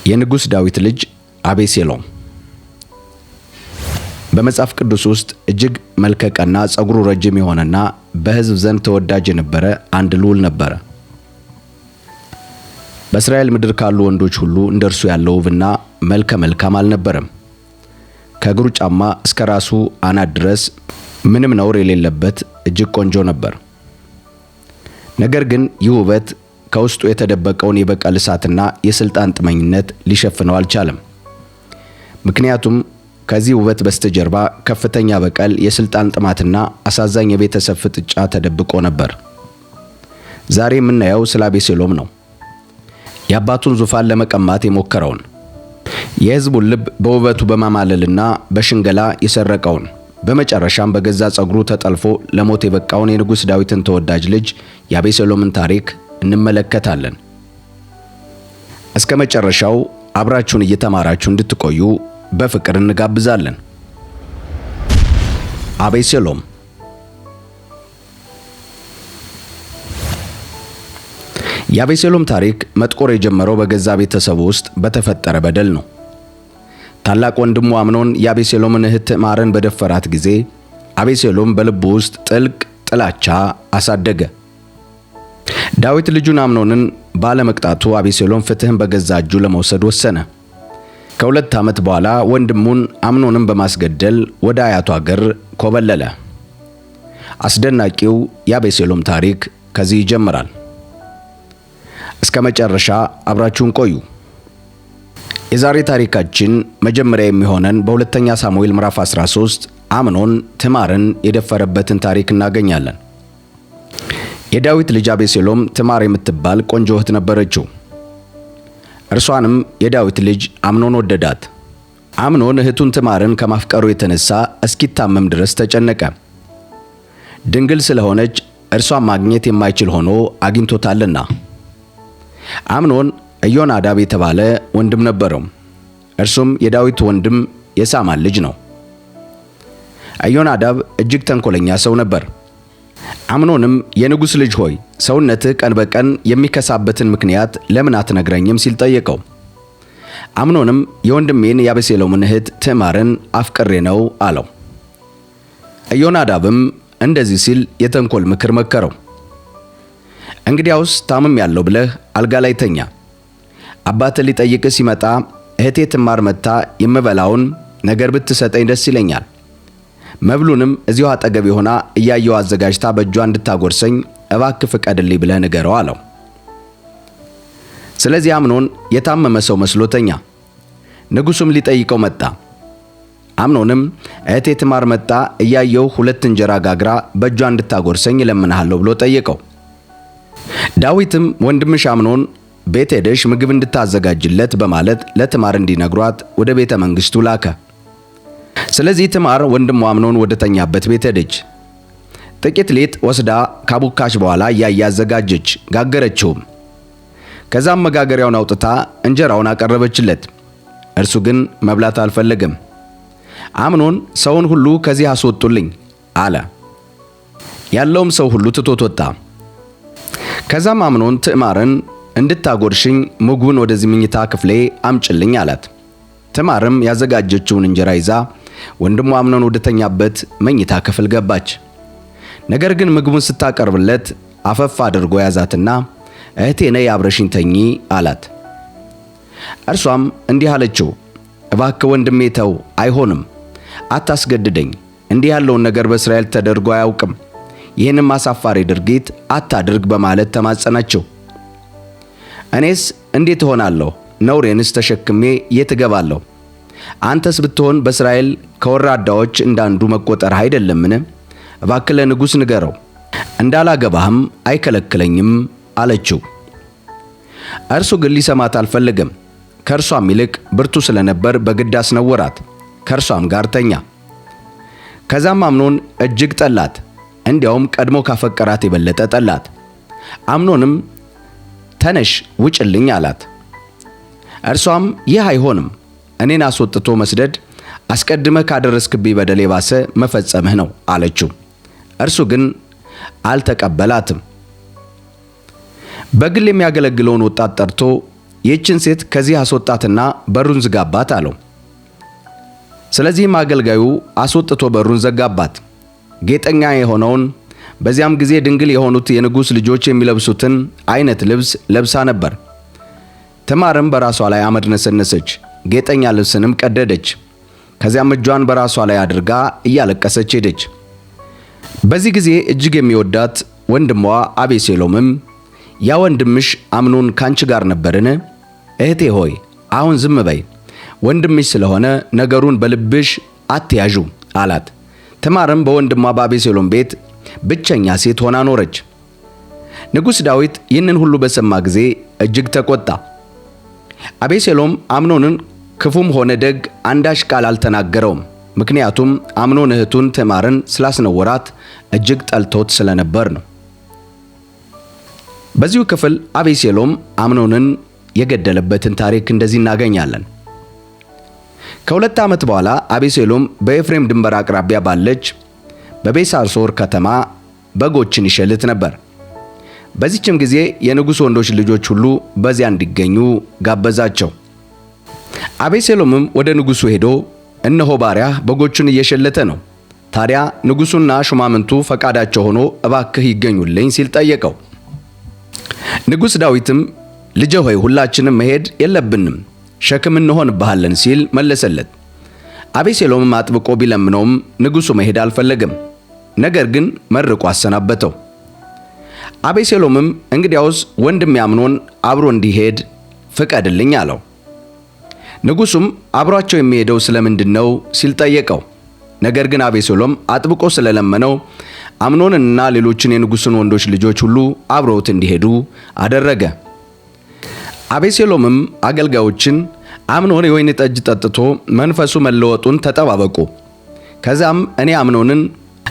የንጉስ ዳዊት ልጅ አቤሴሎም በመጽሐፍ ቅዱስ ውስጥ እጅግ መልከቀና ጸጉሩ ረጅም የሆነና በሕዝብ ዘንድ ተወዳጅ የነበረ አንድ ልዑል ነበረ። በእስራኤል ምድር ካሉ ወንዶች ሁሉ እንደርሱ ያለው ውብና መልከ መልካም አልነበረም። ከእግሩ ጫማ እስከ ራሱ አናት ድረስ ምንም ነውር የሌለበት እጅግ ቆንጆ ነበር። ነገር ግን ይህ ውበት ከውስጡ የተደበቀውን የበቀል እሳትና የስልጣን ጥመኝነት ሊሸፍነው አልቻለም። ምክንያቱም ከዚህ ውበት በስተጀርባ ከፍተኛ በቀል፣ የስልጣን ጥማትና አሳዛኝ የቤተሰብ ፍጥጫ ተደብቆ ነበር። ዛሬ የምናየው ስለ አቤሴሎም ነው። የአባቱን ዙፋን ለመቀማት የሞከረውን፣ የሕዝቡን ልብ በውበቱ በማማለልና በሽንገላ የሰረቀውን፣ በመጨረሻም በገዛ ጸጉሩ ተጠልፎ ለሞት የበቃውን የንጉስ ዳዊትን ተወዳጅ ልጅ የአቤሴሎምን ታሪክ እንመለከታለን። እስከ መጨረሻው አብራችሁን እየተማራችሁ እንድትቆዩ በፍቅር እንጋብዛለን። አቤሴሎም የአቤሴሎም ታሪክ መጥቆር የጀመረው በገዛ ቤተሰቡ ውስጥ በተፈጠረ በደል ነው። ታላቅ ወንድሙ አምኖን የአቤሴሎምን እህት ትዕማርን በደፈራት ጊዜ አቤሴሎም በልቡ ውስጥ ጥልቅ ጥላቻ አሳደገ። ዳዊት ልጁን አምኖንን ባለመቅጣቱ አቤሴሎም ፍትህን በገዛ እጁ ለመውሰድ ወሰነ። ከሁለት ዓመት በኋላ ወንድሙን አምኖንን በማስገደል ወደ አያቱ አገር ኮበለለ። አስደናቂው የአቤሴሎም ታሪክ ከዚህ ይጀምራል። እስከ መጨረሻ አብራችሁን ቆዩ። የዛሬ ታሪካችን መጀመሪያ የሚሆነን በሁለተኛ ሳሙኤል ምዕራፍ 13 አምኖን ትዕማርን የደፈረበትን ታሪክ እናገኛለን። የዳዊት ልጅ አቤሴሎም ትዕማር የምትባል ቆንጆ እህት ነበረችው። እርሷንም የዳዊት ልጅ አምኖን ወደዳት። አምኖን እህቱን ትዕማርን ከማፍቀሩ የተነሳ እስኪታመም ድረስ ተጨነቀ። ድንግል ስለሆነች እርሷን ማግኘት የማይችል ሆኖ አግኝቶታልና። አምኖን ኢዮናዳብ የተባለ ወንድም ነበረው። እርሱም የዳዊት ወንድም የሳማን ልጅ ነው። ኢዮናዳብ እጅግ ተንኮለኛ ሰው ነበር። አምኖንም የንጉሥ ልጅ ሆይ ሰውነትህ ቀን በቀን የሚከሳበትን ምክንያት ለምን አትነግረኝም ሲል ጠየቀው። አምኖንም የወንድሜን የአቤሴሎምን እህት ትዕማርን አፍቅሬ ነው አለው። ኢዮናዳብም እንደዚህ ሲል የተንኮል ምክር መከረው። እንግዲያውስ ታምም ያለው ብለህ አልጋ ላይ ተኛ። አባትህ ሊጠይቅህ ሲመጣ እህቴ ትዕማር መጥታ የምበላውን ነገር ብትሰጠኝ ደስ ይለኛል። መብሉንም እዚሁ አጠገቤ ሆና እያየው አዘጋጅታ በእጇ እንድታጎርሰኝ እባክህ ፍቀድልኝ ብለህ ንገረው አለው። ስለዚህ አምኖን የታመመ ሰው መስሎተኛ። ንጉሡም ሊጠይቀው መጣ። አምኖንም እህቴ ትዕማር መጥታ እያየው 2 እንጀራ ጋግራ በእጇ እንድታጎርሰኝ እለምንሃለሁ ብሎ ጠየቀው። ዳዊትም ወንድምሽ አምኖን ቤት ሄደሽ ምግብ እንድታዘጋጅለት በማለት ለትዕማር እንዲነግሯት ወደ ቤተ መንግሥቱ ላከ። ስለዚህ ትዕማር ወንድሟ አምኖን ወደ ተኛበት ቤት ሄደች። ጥቂት ሊጥ ወስዳ ካቡካች በኋላ አዘጋጀች፣ ጋገረችውም። ከዛም መጋገሪያውን አውጥታ እንጀራውን አቀረበችለት። እርሱ ግን መብላት አልፈለገም። አምኖን ሰውን ሁሉ ከዚህ አስወጡልኝ አለ። ያለውም ሰው ሁሉ ትቶት ወጣ። ከዛም አምኖን ትዕማርን እንድታጎርሽኝ ምግቡን ወደዚህ መኝታ ክፍሌ አምጭልኝ አላት። ትዕማርም ያዘጋጀችውን እንጀራ ይዛ ወንድሟ አምኖን ወደ ተኛበት መኝታ ክፍል ገባች። ነገር ግን ምግቡን ስታቀርብለት አፈፍ አድርጎ ያዛትና እህቴ ነይ አብረሽኝ ተኚ አላት። እርሷም እንዲህ አለችው፣ እባክህ ወንድሜ ተው፣ አይሆንም፣ አታስገድደኝ። እንዲህ ያለውን ነገር በእስራኤል ተደርጎ አያውቅም። ይህንም አሳፋሪ ድርጊት አታድርግ በማለት ተማጸነችው። እኔስ እንዴት እሆናለሁ? ነውሬንስ ተሸክሜ የት እገባለሁ? አንተስ ብትሆን በእስራኤል ከወራዳዎች እንዳንዱ መቆጠር አይደለምን? እባክህ ለንጉሥ ንገረው፣ እንዳላገባህም አይከለክለኝም አለችው። እርሱ ግን ሊሰማት አልፈለገም። ከእርሷም ይልቅ ብርቱ ስለነበር በግድ አስነወራት፣ ከእርሷም ጋር ተኛ። ከዛም አምኖን እጅግ ጠላት፣ እንዲያውም ቀድሞ ካፈቀራት የበለጠ ጠላት። አምኖንም ተነሽ ውጭልኝ አላት። እርሷም ይህ አይሆንም፣ እኔን አስወጥቶ መስደድ አስቀድመህ ካደረስክብኝ በደል የባሰ መፈጸምህ ነው አለችው። እርሱ ግን አልተቀበላትም። በግል የሚያገለግለውን ወጣት ጠርቶ ይህችን ሴት ከዚህ አስወጣትና በሩን ዝጋባት አለው። ስለዚህም አገልጋዩ አስወጥቶ በሩን ዘጋባት። ጌጠኛ የሆነውን በዚያም ጊዜ ድንግል የሆኑት የንጉሥ ልጆች የሚለብሱትን አይነት ልብስ ለብሳ ነበር። ትዕማርም በራሷ ላይ አመድ ነሰነሰች፣ ጌጠኛ ልብስንም ቀደደች። ከዚያም እጇን በራሷ ላይ አድርጋ እያለቀሰች ሄደች። በዚህ ጊዜ እጅግ የሚወዳት ወንድሟ አቤሴሎምም ያ ወንድምሽ አምኖን ካንቺ ጋር ነበርን? እህቴ ሆይ አሁን ዝም በይ፣ ወንድምሽ ስለሆነ ነገሩን በልብሽ አትያዡ አላት። ትዕማርም በወንድሟ በአቤሴሎም ቤት ብቸኛ ሴት ሆና ኖረች። ንጉሥ ዳዊት ይህንን ሁሉ በሰማ ጊዜ እጅግ ተቆጣ። አቤሴሎም አምኖንን ክፉም ሆነ ደግ አንዳች ቃል አልተናገረውም። ምክንያቱም አምኖን እህቱን ትዕማርን ስላስነወራት እጅግ ጠልቶት ስለነበር ነው። በዚሁ ክፍል አቤሴሎም አምኖንን የገደለበትን ታሪክ እንደዚህ እናገኛለን። ከ2 ዓመት በኋላ አቤሴሎም በኤፍሬም ድንበር አቅራቢያ ባለች በቤሳሶር ከተማ በጎችን ይሸልት ነበር። በዚህችም ጊዜ የንጉሥ ወንዶች ልጆች ሁሉ በዚያ እንዲገኙ ጋበዛቸው። አቤሴሎምም ወደ ንጉሡ ሄዶ እነሆ ባሪያህ በጎቹን እየሸለተ ነው፣ ታዲያ ንጉሡና ሹማምንቱ ፈቃዳቸው ሆኖ እባክህ ይገኙልኝ ሲል ጠየቀው። ንጉሥ ዳዊትም ልጄ ሆይ ሁላችንም መሄድ የለብንም፣ ሸክም እንሆንብሃለን ሲል መለሰለት። አቤሴሎምም አጥብቆ ቢለምነውም ንጉሡ መሄድ አልፈለገም፣ ነገር ግን መርቆ አሰናበተው። አቤሴሎምም እንግዲያውስ ወንድሜ አምኖን አብሮ እንዲሄድ ፍቀድልኝ አለው። ንጉሡም አብሯቸው የሚሄደው ስለምንድን ነው ሲል ጠየቀው። ነገር ግን አቤሴሎም አጥብቆ ስለለመነው አምኖንንና ሌሎችን የንጉሡን ወንዶች ልጆች ሁሉ አብረውት እንዲሄዱ አደረገ። አቤሴሎምም አገልጋዮችን አምኖን የወይን ጠጅ ጠጥቶ መንፈሱ መለወጡን ተጠባበቁ፣ ከዛም እኔ አምኖንን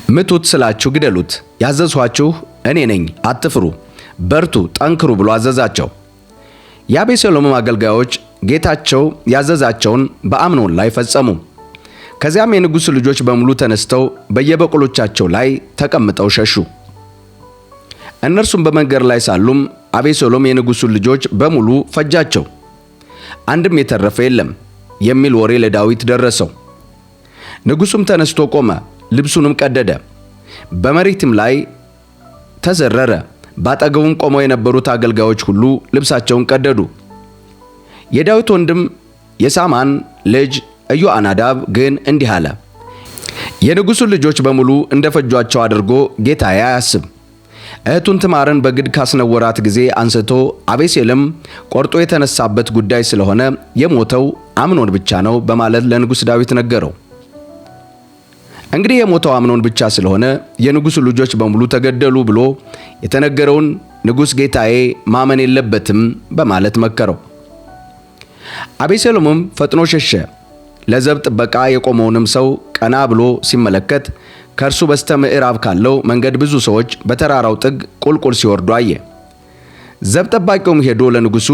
ምቱት ስላችሁ ግደሉት፣ ያዘዝኋችሁ እኔ ነኝ፣ አትፍሩ፣ በርቱ፣ ጠንክሩ ብሎ አዘዛቸው። የአቤሴሎምም አገልጋዮች ጌታቸው ያዘዛቸውን በአምኖን ላይ ፈጸሙ። ከዚያም የንጉሥ ልጆች በሙሉ ተነስተው በየበቅሎቻቸው ላይ ተቀምጠው ሸሹ። እነርሱም በመንገድ ላይ ሳሉም አቤሴሎም የንጉሡን ልጆች በሙሉ ፈጃቸው፣ አንድም የተረፈ የለም የሚል ወሬ ለዳዊት ደረሰው። ንጉሡም ተነስቶ ቆመ፣ ልብሱንም ቀደደ፣ በመሬትም ላይ ተዘረረ። ባጠገቡም ቆመው የነበሩት አገልጋዮች ሁሉ ልብሳቸውን ቀደዱ። የዳዊት ወንድም የሳማን ልጅ ኢዮአናዳብ ግን እንዲህ አለ፣ የንጉሡን ልጆች በሙሉ እንደፈጇቸው አድርጎ ጌታዬ አያስብ። እህቱን ትዕማርን በግድ ካስነወራት ጊዜ አንስቶ አቤሴሎም ቆርጦ የተነሳበት ጉዳይ ስለሆነ የሞተው አምኖን ብቻ ነው በማለት ለንጉሥ ዳዊት ነገረው። እንግዲህ የሞተው አምኖን ብቻ ስለሆነ የንጉሡ ልጆች በሙሉ ተገደሉ ብሎ የተነገረውን ንጉሥ ጌታዬ ማመን የለበትም በማለት መከረው። አቤሴሎምም ፈጥኖ ሸሸ። ለዘብ ጥበቃ የቆመውንም ሰው ቀና ብሎ ሲመለከት ከእርሱ በስተ ምዕራብ ካለው መንገድ ብዙ ሰዎች በተራራው ጥግ ቁልቁል ሲወርዱ አየ። ዘብ ጠባቂውም ሄዶ ለንጉሡ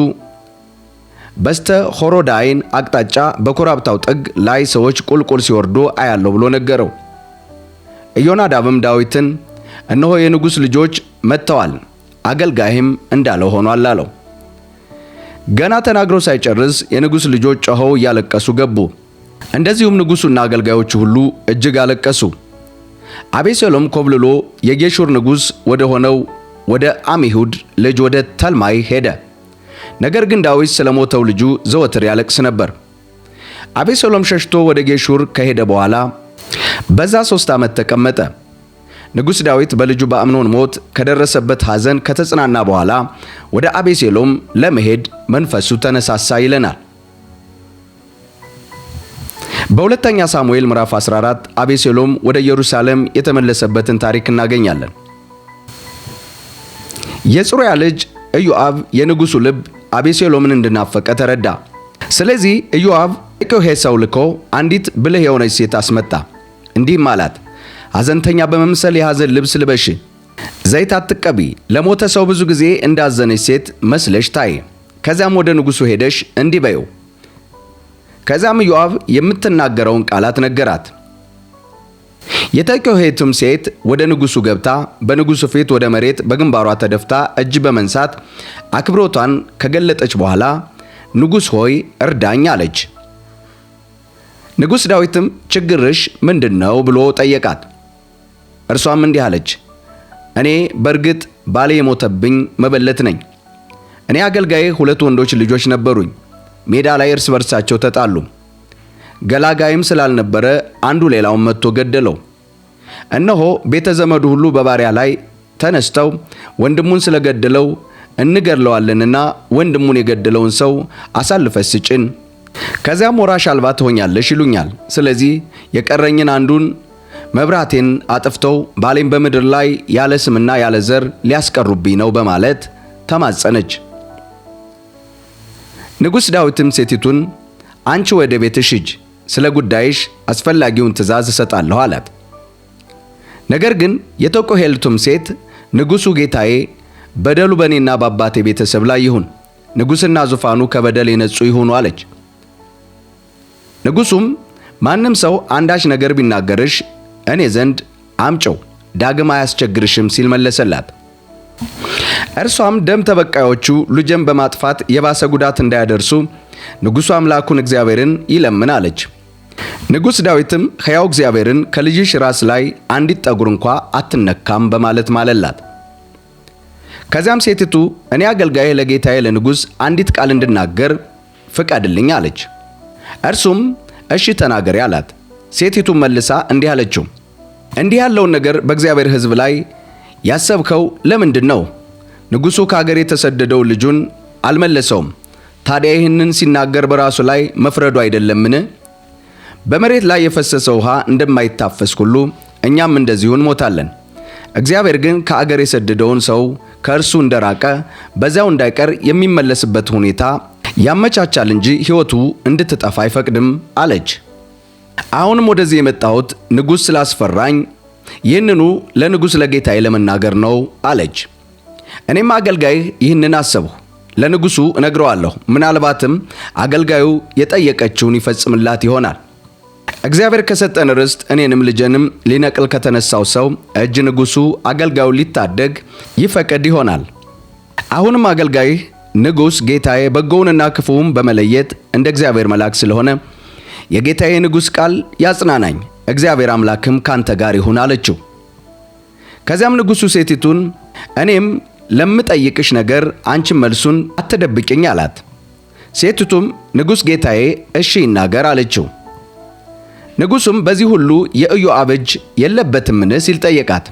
በስተ ሆሮዳይን አቅጣጫ በኮረብታው ጥግ ላይ ሰዎች ቁልቁል ሲወርዱ አያለው ብሎ ነገረው። ኢዮናዳብም ዳዊትን እነሆ የንጉሥ ልጆች መጥተዋል፣ አገልጋይህም እንዳለው ሆኗል አለው። ገና ተናግሮ ሳይጨርስ የንጉሥ ልጆች ጮኸው እያለቀሱ ገቡ። እንደዚሁም ንጉሡና አገልጋዮቹ ሁሉ እጅግ አለቀሱ። አቤሴሎም ኮብልሎ የጌሹር ንጉሥ ወደ ሆነው ወደ አሚሁድ ልጅ ወደ ተልማይ ሄደ። ነገር ግን ዳዊት ስለሞተው ልጁ ዘወትር ያለቅስ ነበር። አቤሴሎም ሸሽቶ ወደ ጌሹር ከሄደ በኋላ በዛ 3 ዓመት ተቀመጠ። ንጉሥ ዳዊት በልጁ በአምኖን ሞት ከደረሰበት ሐዘን ከተጽናና በኋላ ወደ አቤሴሎም ለመሄድ መንፈሱ ተነሳሳ ይለናል። በሁለተኛ ሳሙኤል ምዕራፍ 14 አቤሴሎም ወደ ኢየሩሳሌም የተመለሰበትን ታሪክ እናገኛለን። የጽሩያ ልጅ ኢዮአብ የንጉሡ ልብ አቤሴሎምን እንድናፈቀ ተረዳ። ስለዚህ ኢዮአብ ከሄ ሰው ልኮ አንዲት ብልህ የሆነች ሴት አስመጣ። እንዲህም አላት፣ ሐዘንተኛ በመምሰል የሐዘን ልብስ ልበሽ፣ ዘይት አትቀቢ፣ ለሞተ ሰው ብዙ ጊዜ እንዳዘነች ሴት መስለሽ ታይ። ከዚያም ወደ ንጉሡ ሄደሽ እንዲህ በይው። ከዚያም ኢዮአብ የምትናገረውን ቃላት ነገራት። የተቆሄቱም ሴት ወደ ንጉሡ ገብታ በንጉሡ ፊት ወደ መሬት በግንባሯ ተደፍታ እጅ በመንሳት አክብሮቷን ከገለጠች በኋላ ንጉሥ ሆይ እርዳኝ አለች። ንጉሥ ዳዊትም ችግርሽ ምንድነው ብሎ ጠየቃት። እርሷም እንዲህ አለች፣ እኔ በእርግጥ ባሌ የሞተብኝ መበለት ነኝ። እኔ አገልጋዬ 2 ወንዶች ልጆች ነበሩኝ። ሜዳ ላይ እርስ በርሳቸው ተጣሉ። ገላጋይም ስላልነበረ አንዱ ሌላውን መትቶ ገደለው። እነሆ ቤተ ዘመዱ ሁሉ በባሪያ ላይ ተነስተው ወንድሙን ስለገደለው እንገድለዋለንና ወንድሙን የገደለውን ሰው አሳልፈሽ ስጭን፣ ከዚያም ወራሽ አልባ ትሆኛለሽ ይሉኛል። ስለዚህ የቀረኝን አንዱን መብራቴን አጥፍተው ባሌን በምድር ላይ ያለ ስምና ያለ ዘር ሊያስቀሩብኝ ነው በማለት ተማጸነች። ንጉሥ ዳዊትም ሴቲቱን አንቺ ወደ ቤትሽ ሂጂ፣ ስለ ጉዳይሽ አስፈላጊውን ትእዛዝ እሰጣለሁ አላት። ነገር ግን የተቆሄልቱም ሴት ንጉሡ ጌታዬ በደሉ በእኔና በአባቴ ቤተሰብ ላይ ይሁን፣ ንጉሥና ዙፋኑ ከበደል የነጹ ይሁኑ አለች። ንጉሡም ማንም ሰው አንዳች ነገር ቢናገርሽ እኔ ዘንድ አምጪው፣ ዳግም አያስቸግርሽም ሲል መለሰላት። እርሷም ደም ተበቃዮቹ ልጄን በማጥፋት የባሰ ጉዳት እንዳያደርሱ ንጉሡ አምላኩን እግዚአብሔርን ይለምን አለች። ንጉሥ ዳዊትም ሕያው እግዚአብሔርን ከልጅሽ ራስ ላይ አንዲት ጠጉር እንኳ አትነካም በማለት ማለላት። ከዚያም ሴቲቱ እኔ አገልጋዬ ለጌታዬ ለንጉሥ አንዲት ቃል እንድናገር ፍቀድልኝ አለች። እርሱም እሺ ተናገሪ አላት። ሴቲቱ መልሳ እንዲህ አለችው፣ እንዲህ ያለውን ነገር በእግዚአብሔር ሕዝብ ላይ ያሰብከው ለምንድን ነው? ንጉሡ ከአገር የተሰደደው ልጁን አልመለሰውም። ታዲያ ይህንን ሲናገር በራሱ ላይ መፍረዱ አይደለምን? በመሬት ላይ የፈሰሰ ውሃ እንደማይታፈስ ሁሉ እኛም እንደዚሁ እንሞታለን። እግዚአብሔር ግን ከአገር የሰደደውን ሰው ከእርሱ እንደራቀ በዚያው እንዳይቀር የሚመለስበት ሁኔታ ያመቻቻል እንጂ ሕይወቱ እንድትጠፋ አይፈቅድም አለች። አሁንም ወደዚህ የመጣሁት ንጉሥ ስላስፈራኝ ይህንኑ ለንጉሥ ለጌታዬ ለመናገር ነው አለች። እኔም አገልጋይህ ይህንን አሰብሁ፣ ለንጉሡ እነግረዋለሁ። ምናልባትም አገልጋዩ የጠየቀችውን ይፈጽምላት ይሆናል። እግዚአብሔር ከሰጠን ርስት እኔንም ልጄንም ሊነቅል ከተነሳው ሰው እጅ ንጉሡ አገልጋዩ ሊታደግ ይፈቀድ ይሆናል። አሁንም አገልጋይህ ንጉሥ ጌታዬ በጎውንና ክፉውን በመለየት እንደ እግዚአብሔር መልአክ ስለሆነ የጌታዬ ንጉሥ ቃል ያጽናናኝ፣ እግዚአብሔር አምላክም ካንተ ጋር ይሁን አለችው። ከዚያም ንጉሡ ሴቲቱን እኔም ለምጠይቅሽ ነገር አንቺም መልሱን አትደብቅኝ አላት። ሴቲቱም ንጉሥ ጌታዬ እሺ ይናገር አለችው። ንጉሡም በዚህ ሁሉ የኢዮአብ እጅ የለበትምን ሲል ጠየቃት።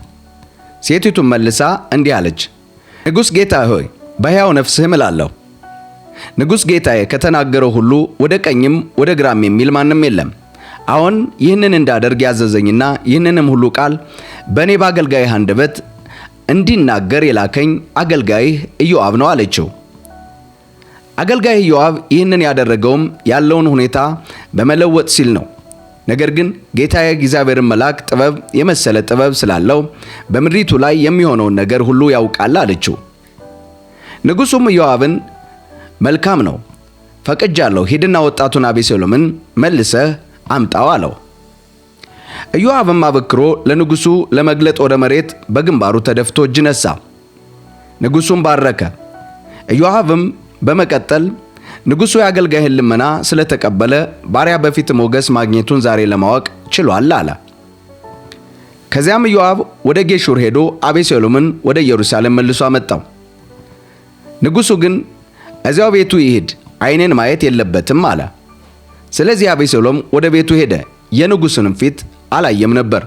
ሴቲቱም መልሳ እንዲህ አለች፣ ንጉሥ ጌታዬ ሆይ በሕያው ነፍስህ እምላለሁ፣ ንጉሥ ጌታዬ ከተናገረው ሁሉ ወደ ቀኝም ወደ ግራም የሚል ማንም የለም። አሁን ይህንን እንዳደርግ ያዘዘኝና ይህንንም ሁሉ ቃል በእኔ በአገልጋይህ አንደበት እንዲናገር የላከኝ አገልጋይህ ኢዮአብ ነው አለችው። አገልጋይህ ኢዮአብ ይህንን ያደረገውም ያለውን ሁኔታ በመለወጥ ሲል ነው። ነገር ግን ጌታዬ እግዚአብሔርን መልአክ ጥበብ የመሰለ ጥበብ ስላለው በምድሪቱ ላይ የሚሆነውን ነገር ሁሉ ያውቃል አለችው። ንጉሡም ኢዮአብን መልካም ነው፣ ፈቅጃለሁ፣ ሂድና ወጣቱን አቤሴሎምን መልሰህ አምጣው አለው። ኢዮአብም አበክሮ ለንጉሡ ለመግለጥ ወደ መሬት በግንባሩ ተደፍቶ እጅ ነሣ። ንጉሡም ባረከ። ኢዮአብም በመቀጠል ንጉሡ የአገልጋይህን ልመና ስለተቀበለ ባሪያ በፊት ሞገስ ማግኘቱን ዛሬ ለማወቅ ችሏል አለ። ከዚያም ኢዮአብ ወደ ጌሹር ሄዶ አቤሴሎምን ወደ ኢየሩሳሌም መልሶ አመጣው። ንጉሡ ግን እዚያው ቤቱ ይሄድ፣ ዓይኔን ማየት የለበትም አለ። ስለዚህ አቤሴሎም ወደ ቤቱ ሄደ፣ የንጉሡንም ፊት አላየም ነበር።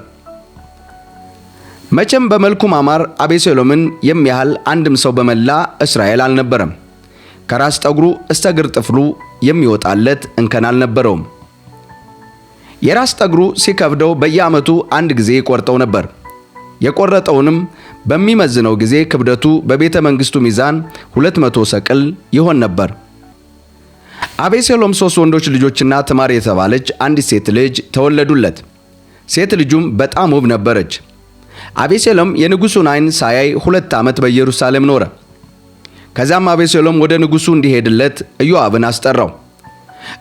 መቼም በመልኩ ማማር አቤሴሎምን የሚያህል አንድም ሰው በመላ እስራኤል አልነበረም። ከራስ ጠጉሩ እስከ እግር ጥፍሩ የሚወጣለት እንከን አልነበረውም። የራስ ጠጉሩ ሲከብደው በየዓመቱ አንድ ጊዜ ይቆርጠው ነበር። የቆረጠውንም በሚመዝነው ጊዜ ክብደቱ በቤተ መንግሥቱ ሚዛን 200 ሰቅል ይሆን ነበር። አቤሴሎም 3 ወንዶች ልጆችና ትማር የተባለች አንዲት ሴት ልጅ ተወለዱለት። ሴት ልጁም በጣም ውብ ነበረች። አቤሴሎም የንጉሡን ዓይን ሳያይ 2 ዓመት በኢየሩሳሌም ኖረ። ከዚያም አቤሴሎም ወደ ንጉሡ እንዲሄድለት ኢዮአብን አስጠራው።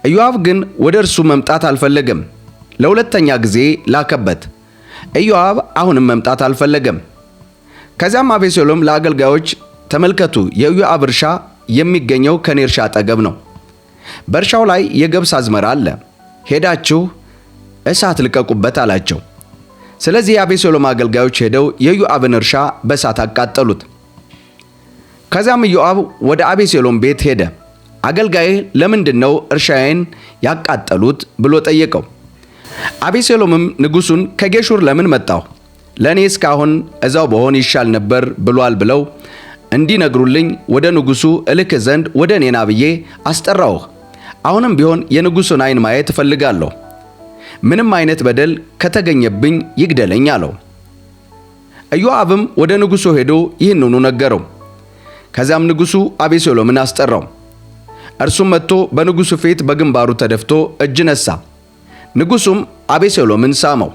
ኢዮአብ ግን ወደ እርሱ መምጣት አልፈለገም። ለሁለተኛ ጊዜ ላከበት። ኢዮአብ አሁንም መምጣት አልፈለገም። ከዚያም አቤሴሎም ለአገልጋዮች ተመልከቱ፣ የኢዮአብ እርሻ የሚገኘው ከኔ እርሻ አጠገብ ነው። በእርሻው ላይ የገብስ አዝመራ አለ፣ ሄዳችሁ እሳት ልቀቁበት አላቸው። ስለዚህ የአቤሴሎም አገልጋዮች ሄደው የኢዮአብን እርሻ በእሳት አቃጠሉት። ከዚያም ኢዮአብ ወደ አቤሴሎም ቤት ሄደ። አገልጋይህ ለምንድነው እርሻዬን ያቃጠሉት ብሎ ጠየቀው። አቤሴሎምም ንጉሡን ከጌሹር ለምን መጣሁ? ለእኔ እስካሁን እዛው በሆን ይሻል ነበር ብሏል ብለው እንዲነግሩልኝ ወደ ንጉሡ እልክ ዘንድ ወደ እኔ ና ብዬ አስጠራሁህ። አሁንም ቢሆን የንጉሡን ዓይን ማየት እፈልጋለሁ። ምንም አይነት በደል ከተገኘብኝ ይግደለኝ አለው። ኢዮአብም ወደ ንጉሡ ሄዶ ይህንኑ ነገረው። ከዚያም ንጉሡ አቤሴሎምን አስጠራው። እርሱም መጥቶ በንጉሡ ፊት በግንባሩ ተደፍቶ እጅ ነሳ። ንጉሡም አቤሴሎምን ሳመው።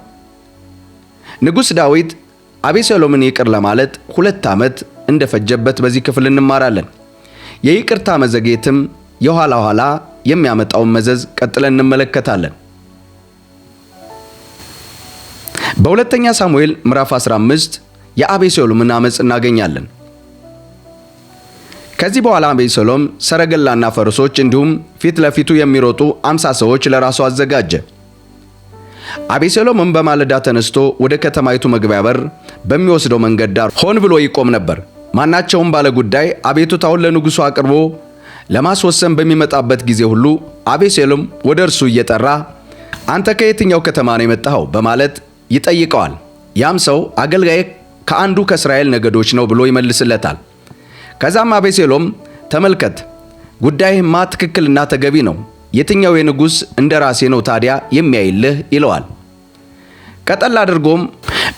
ንጉሥ ዳዊት አቤሴሎምን ይቅር ለማለት 2 ዓመት እንደፈጀበት በዚህ ክፍል እንማራለን። የይቅርታ መዘግየትም የኋላ ኋላ የሚያመጣውን መዘዝ ቀጥለን እንመለከታለን። በሁለተኛ ሳሙኤል ምዕራፍ 15 የአቤሴሎምን አመጽ እናገኛለን። ከዚህ በኋላ አቤሴሎም ሰረገላና ፈረሶች እንዲሁም ፊት ለፊቱ የሚሮጡ 50 ሰዎች ለራሱ አዘጋጀ። አቤሴሎምም በማለዳ ተነስቶ ወደ ከተማይቱ መግቢያ በር በሚወስደው መንገድ ዳር ሆን ብሎ ይቆም ነበር። ማናቸውም ባለጉዳይ አቤቱታውን ለንጉሡ አቅርቦ ለማስወሰን በሚመጣበት ጊዜ ሁሉ አቤሴሎም ወደ እርሱ እየጠራ አንተ ከየትኛው ከተማ ነው የመጣኸው በማለት ይጠይቀዋል። ያም ሰው አገልጋይ ከአንዱ ከእስራኤል ነገዶች ነው ብሎ ይመልስለታል። ከዛም አቤሴሎም ተመልከት፣ ጉዳይህማ ትክክልና ተገቢ ነው፣ የትኛው የንጉሥ እንደራሴ ነው ታዲያ የሚያይልህ ይለዋል። ቀጠል አድርጎም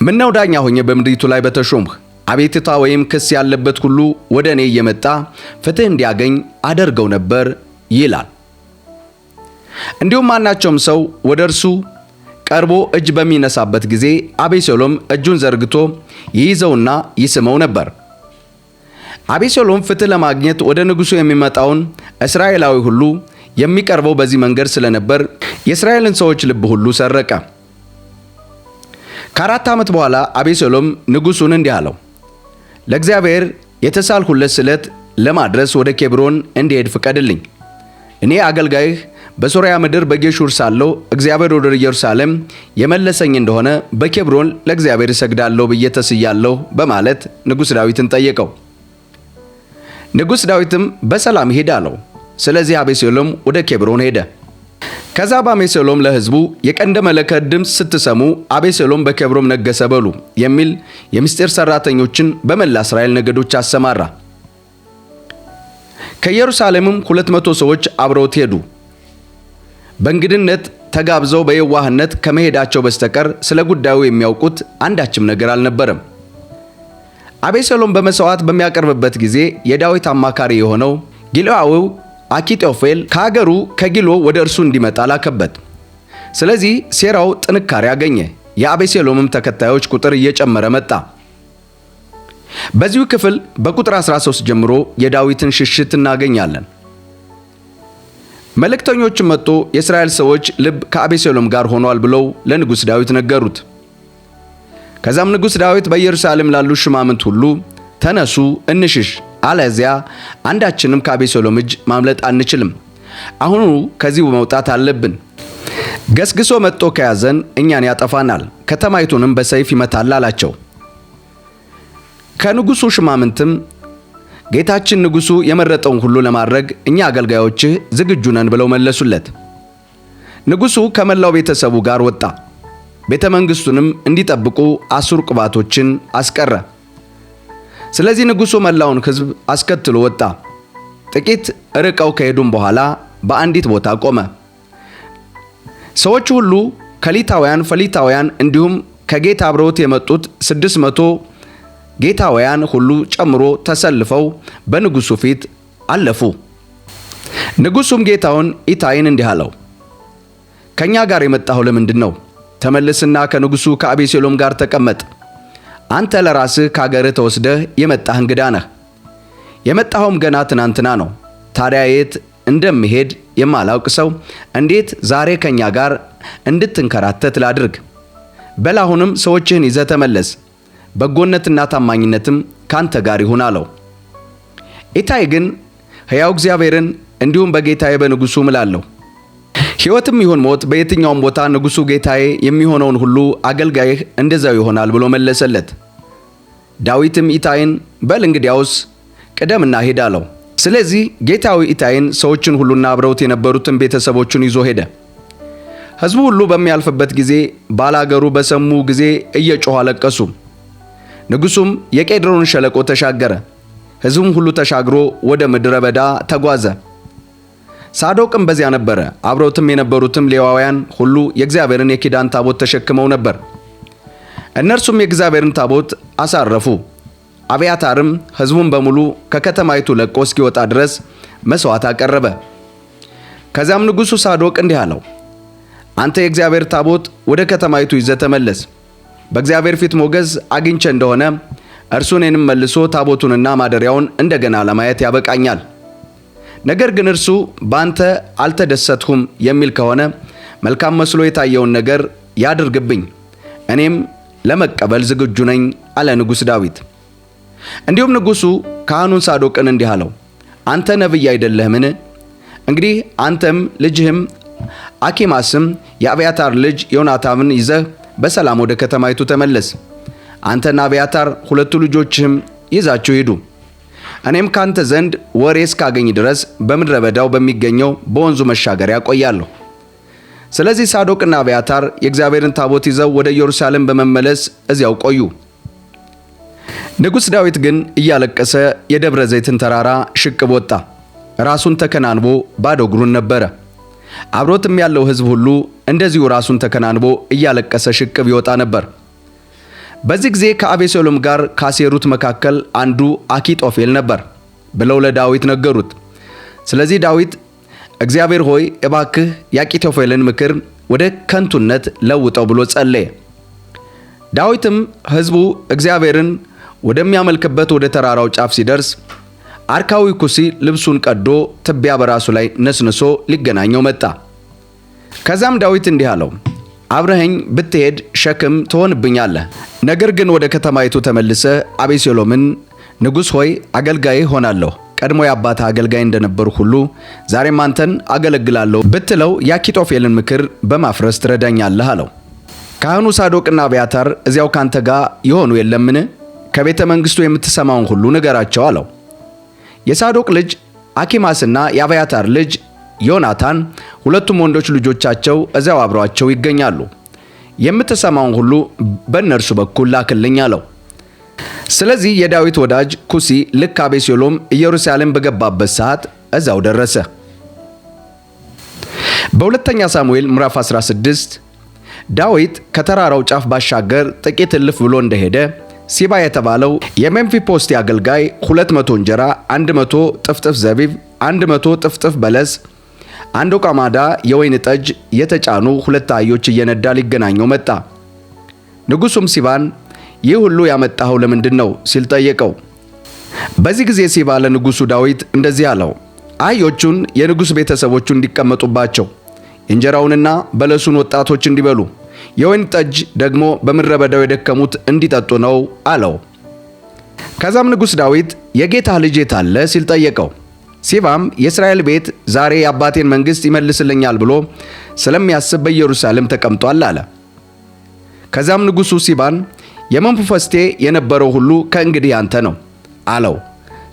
ምነው ዳኛ ሆኜ በምድሪቱ ላይ በተሾምህ፣ አቤቱታ ወይም ክስ ያለበት ሁሉ ወደ እኔ እየመጣ ፍትህ እንዲያገኝ አደርገው ነበር ይላል። እንዲሁም ማናቸውም ሰው ወደ እርሱ ቀርቦ እጅ በሚነሳበት ጊዜ አቤሴሎም እጁን ዘርግቶ ይይዘውና ይስመው ነበር። አቤሴሎም ፍትህ ለማግኘት ወደ ንጉሡ የሚመጣውን እስራኤላዊ ሁሉ የሚቀርበው በዚህ መንገድ ስለነበር የእስራኤልን ሰዎች ልብ ሁሉ ሰረቀ። ከ4 ዓመት በኋላ አቤሴሎም ንጉሡን እንዲህ አለው፣ ለእግዚአብሔር የተሳልሁለት ስለት ለማድረስ ወደ ኬብሮን እንዲሄድ ፍቀድልኝ። እኔ አገልጋይህ በሶርያ ምድር በጌሹር ሳለሁ እግዚአብሔር ወደ ኢየሩሳሌም የመለሰኝ እንደሆነ በኬብሮን ለእግዚአብሔር እሰግዳለሁ ብዬ ተስያለሁ በማለት ንጉሥ ዳዊትን ጠየቀው። ንጉሥ ዳዊትም በሰላም ሂድ አለው። ስለዚህ አቤሴሎም ወደ ኬብሮን ሄደ። ከዛ አቤሴሎም ለሕዝቡ የቀንደ መለከት ድምፅ ስትሰሙ አቤሴሎም በኬብሮን ነገሰ በሉ የሚል የምስጢር ሰራተኞችን በመላ እስራኤል ነገዶች አሰማራ። ከኢየሩሳሌምም 200 ሰዎች አብረውት ሄዱ። በእንግድነት ተጋብዘው በየዋህነት ከመሄዳቸው በስተቀር ስለ ጉዳዩ የሚያውቁት አንዳችም ነገር አልነበረም። አቤሴሎም በመሥዋዕት በሚያቀርብበት ጊዜ የዳዊት አማካሪ የሆነው ጊልዓዊው አኪጦፌል ከአገሩ ከጊሎ ወደ እርሱ እንዲመጣ ላከበት። ስለዚህ ሴራው ጥንካሬ አገኘ። የአቤሴሎምም ተከታዮች ቁጥር እየጨመረ መጣ። በዚሁ ክፍል በቁጥር 13 ጀምሮ የዳዊትን ሽሽት እናገኛለን። መልእክተኞችም መጥቶ የእስራኤል ሰዎች ልብ ከአቤሴሎም ጋር ሆኗል ብለው ለንጉሥ ዳዊት ነገሩት። ከዛም ንጉሥ ዳዊት በኢየሩሳሌም ላሉ ሽማምንት ሁሉ ተነሱ እንሽሽ፣ አለዚያ አንዳችንም ከአቤሴሎም እጅ ማምለጥ አንችልም፣ አሁኑ ከዚህ መውጣት አለብን። ገስግሶ መጥቶ ከያዘን እኛን ያጠፋናል፣ ከተማይቱንም በሰይፍ ይመታል አላቸው። ከንጉሡ ሽማምንትም ጌታችን ንጉሡ የመረጠውን ሁሉ ለማድረግ እኛ አገልጋዮችህ ዝግጁ ነን ብለው መለሱለት። ንጉሡ ከመላው ቤተሰቡ ጋር ወጣ። ቤተ መንግሥቱንም እንዲጠብቁ 10 ቁባቶችን አስቀረ። ስለዚህ ንጉሡ መላውን ሕዝብ አስከትሎ ወጣ። ጥቂት ርቀው ከሄዱም በኋላ በአንዲት ቦታ ቆመ። ሰዎች ሁሉ ከሊታውያን፣ ፈሊታውያን እንዲሁም ከጌት አብረውት የመጡት 600 ጌታውያን ሁሉ ጨምሮ ተሰልፈው በንጉሡ ፊት አለፉ። ንጉሡም ጌታውን ኢታይን እንዲህ አለው፣ ከኛ ጋር የመጣኸው ለምንድን ነው? ተመለስና ከንጉሡ ከአቤሴሎም ጋር ተቀመጥ። አንተ ለራስህ ከአገርህ ተወስደህ የመጣህ እንግዳ ነህ። የመጣኸውም ገና ትናንትና ነው። ታዲያ የት እንደምሄድ የማላውቅ ሰው እንዴት ዛሬ ከኛ ጋር እንድትንከራተት ላድርግ? በል አሁንም ሰዎችህን ይዘህ ተመለስ፣ በጎነትና ታማኝነትም ካንተ ጋር ይሁን አለው። ኢታይ ግን ሕያው እግዚአብሔርን እንዲሁም በጌታዬ በንጉሡ እምላለሁ። ሕይወትም ይሁን ሞት በየትኛውም ቦታ ንጉሡ ጌታዬ የሚሆነውን ሁሉ አገልጋይህ እንደዛው ይሆናል ብሎ መለሰለት። ዳዊትም ኢታይን በል እንግዲያውስ ቅደምና ሂድ አለው። ስለዚህ ጌታው ኢታይን ሰዎችን ሁሉና አብረውት የነበሩትን ቤተሰቦቹን ይዞ ሄደ። ሕዝቡ ሁሉ በሚያልፍበት ጊዜ ባላገሩ በሰሙ ጊዜ እየጮኹ አለቀሱ። ንጉሡም የቄድሮን ሸለቆ ተሻገረ። ሕዝቡም ሁሉ ተሻግሮ ወደ ምድረ በዳ ተጓዘ። ሳዶቅም በዚያ ነበረ። አብረውትም የነበሩትም ሌዋውያን ሁሉ የእግዚአብሔርን የኪዳን ታቦት ተሸክመው ነበር። እነርሱም የእግዚአብሔርን ታቦት አሳረፉ። አብያታርም ሕዝቡን በሙሉ ከከተማይቱ ለቆ እስኪወጣ ድረስ መሥዋዕት አቀረበ። ከዚያም ንጉሡ ሳዶቅ እንዲህ አለው፣ አንተ የእግዚአብሔር ታቦት ወደ ከተማይቱ ይዘህ ተመለስ። በእግዚአብሔር ፊት ሞገስ አግኝቼ እንደሆነ እርሱ እኔንም መልሶ ታቦቱንና ማደሪያውን እንደገና ለማየት ያበቃኛል። ነገር ግን እርሱ ባንተ አልተደሰትሁም የሚል ከሆነ መልካም መስሎ የታየውን ነገር ያድርግብኝ፣ እኔም ለመቀበል ዝግጁ ነኝ አለ ንጉሥ ዳዊት። እንዲሁም ንጉሡ ካህኑን ሳዶቅን እንዲህ አለው፣ አንተ ነቢይ አይደለህምን? እንግዲህ አንተም ልጅህም አኪማስም የአብያታር ልጅ ዮናታምን ይዘህ በሰላም ወደ ከተማይቱ ተመለስ። አንተና አብያታር ሁለቱ ልጆችህም ይዛችሁ ሂዱ። እኔም ካንተ ዘንድ ወሬ እስካገኝ ድረስ በምድረ በዳው በሚገኘው በወንዙ መሻገሪያ ቆያለሁ። ስለዚህ ሳዶቅና አብያታር የእግዚአብሔርን ታቦት ይዘው ወደ ኢየሩሳሌም በመመለስ እዚያው ቆዩ። ንጉሥ ዳዊት ግን እያለቀሰ የደብረ ዘይትን ተራራ ሽቅብ ወጣ። ራሱን ተከናንቦ ባዶ እግሩን ነበረ። አብሮትም ያለው ሕዝብ ሁሉ እንደዚሁ ራሱን ተከናንቦ እያለቀሰ ሽቅብ ይወጣ ነበር። በዚህ ጊዜ ከአቤሴሎም ጋር ካሴሩት መካከል አንዱ አኪጦፌል ነበር ብለው ለዳዊት ነገሩት። ስለዚህ ዳዊት እግዚአብሔር ሆይ እባክህ የአኪጦፌልን ምክር ወደ ከንቱነት ለውጠው ብሎ ጸለየ። ዳዊትም ሕዝቡ እግዚአብሔርን ወደሚያመልክበት ወደ ተራራው ጫፍ ሲደርስ አርካዊ ኩሲ ልብሱን ቀዶ ትቢያ በራሱ ላይ ነስንሶ ሊገናኘው መጣ። ከዛም ዳዊት እንዲህ አለው፣ አብረኸኝ ብትሄድ ሸክም ትሆንብኛለህ። ነገር ግን ወደ ከተማይቱ ተመልሰህ አቤሴሎምን ንጉሥ ሆይ አገልጋይህ ሆናለሁ፣ ቀድሞ የአባትህ አገልጋይ እንደነበሩ ሁሉ ዛሬም አንተን አገለግላለሁ ብትለው የአኪጦፌልን ምክር በማፍረስ ትረዳኛለህ አለው። ካህኑ ሳዶቅና አብያታር እዚያው ካንተ ጋር ይሆኑ የለምን? ከቤተ መንግሥቱ የምትሰማውን ሁሉ ንገራቸው አለው። የሳዶቅ ልጅ አኪማስና የአብያታር ልጅ ዮናታን ሁለቱም ወንዶች ልጆቻቸው እዚያው አብረዋቸው ይገኛሉ። የምትሰማውን ሁሉ በእነርሱ በኩል ላክልኝ አለው። ስለዚህ የዳዊት ወዳጅ ኩሲ ልክ አቤሴሎም ኢየሩሳሌም በገባበት ሰዓት እዛው ደረሰ። በሁለተኛ ሳሙኤል ምዕራፍ 16 ዳዊት ከተራራው ጫፍ ባሻገር ጥቂት እልፍ ብሎ እንደሄደ ሲባ የተባለው የሜምፊቦስቴ አገልጋይ 200 እንጀራ፣ 100 ጥፍጥፍ ዘቢብ፣ 100 ጥፍጥፍ በለስ፣ 1 ቋማዳ የወይን ጠጅ የተጫኑ 2 አህዮች እየነዳ ሊገናኘው መጣ። ንጉሡም ሲባን ይህ ሁሉ ያመጣኸው ለምንድን ነው ሲል ጠየቀው። በዚህ ጊዜ ሲባ ለንጉሡ ዳዊት እንደዚህ አለው፣ አህዮቹን የንጉሥ ቤተሰቦቹ እንዲቀመጡባቸው፣ የእንጀራውንና በለሱን ወጣቶች እንዲበሉ፣ የወይን ጠጅ ደግሞ በምድረ በዳው የደከሙት እንዲጠጡ ነው አለው። ከዛም ንጉሥ ዳዊት የጌታህ ልጅ የት አለ ሲል ጠየቀው። ሲባም የእስራኤል ቤት ዛሬ የአባቴን መንግሥት ይመልስልኛል ብሎ ስለሚያስብ በኢየሩሳሌም ተቀምጧል አለ። ከዛም ንጉሡ ሲባን የሜምፊቦስቴ የነበረው ሁሉ ከእንግዲህ ያንተ ነው አለው።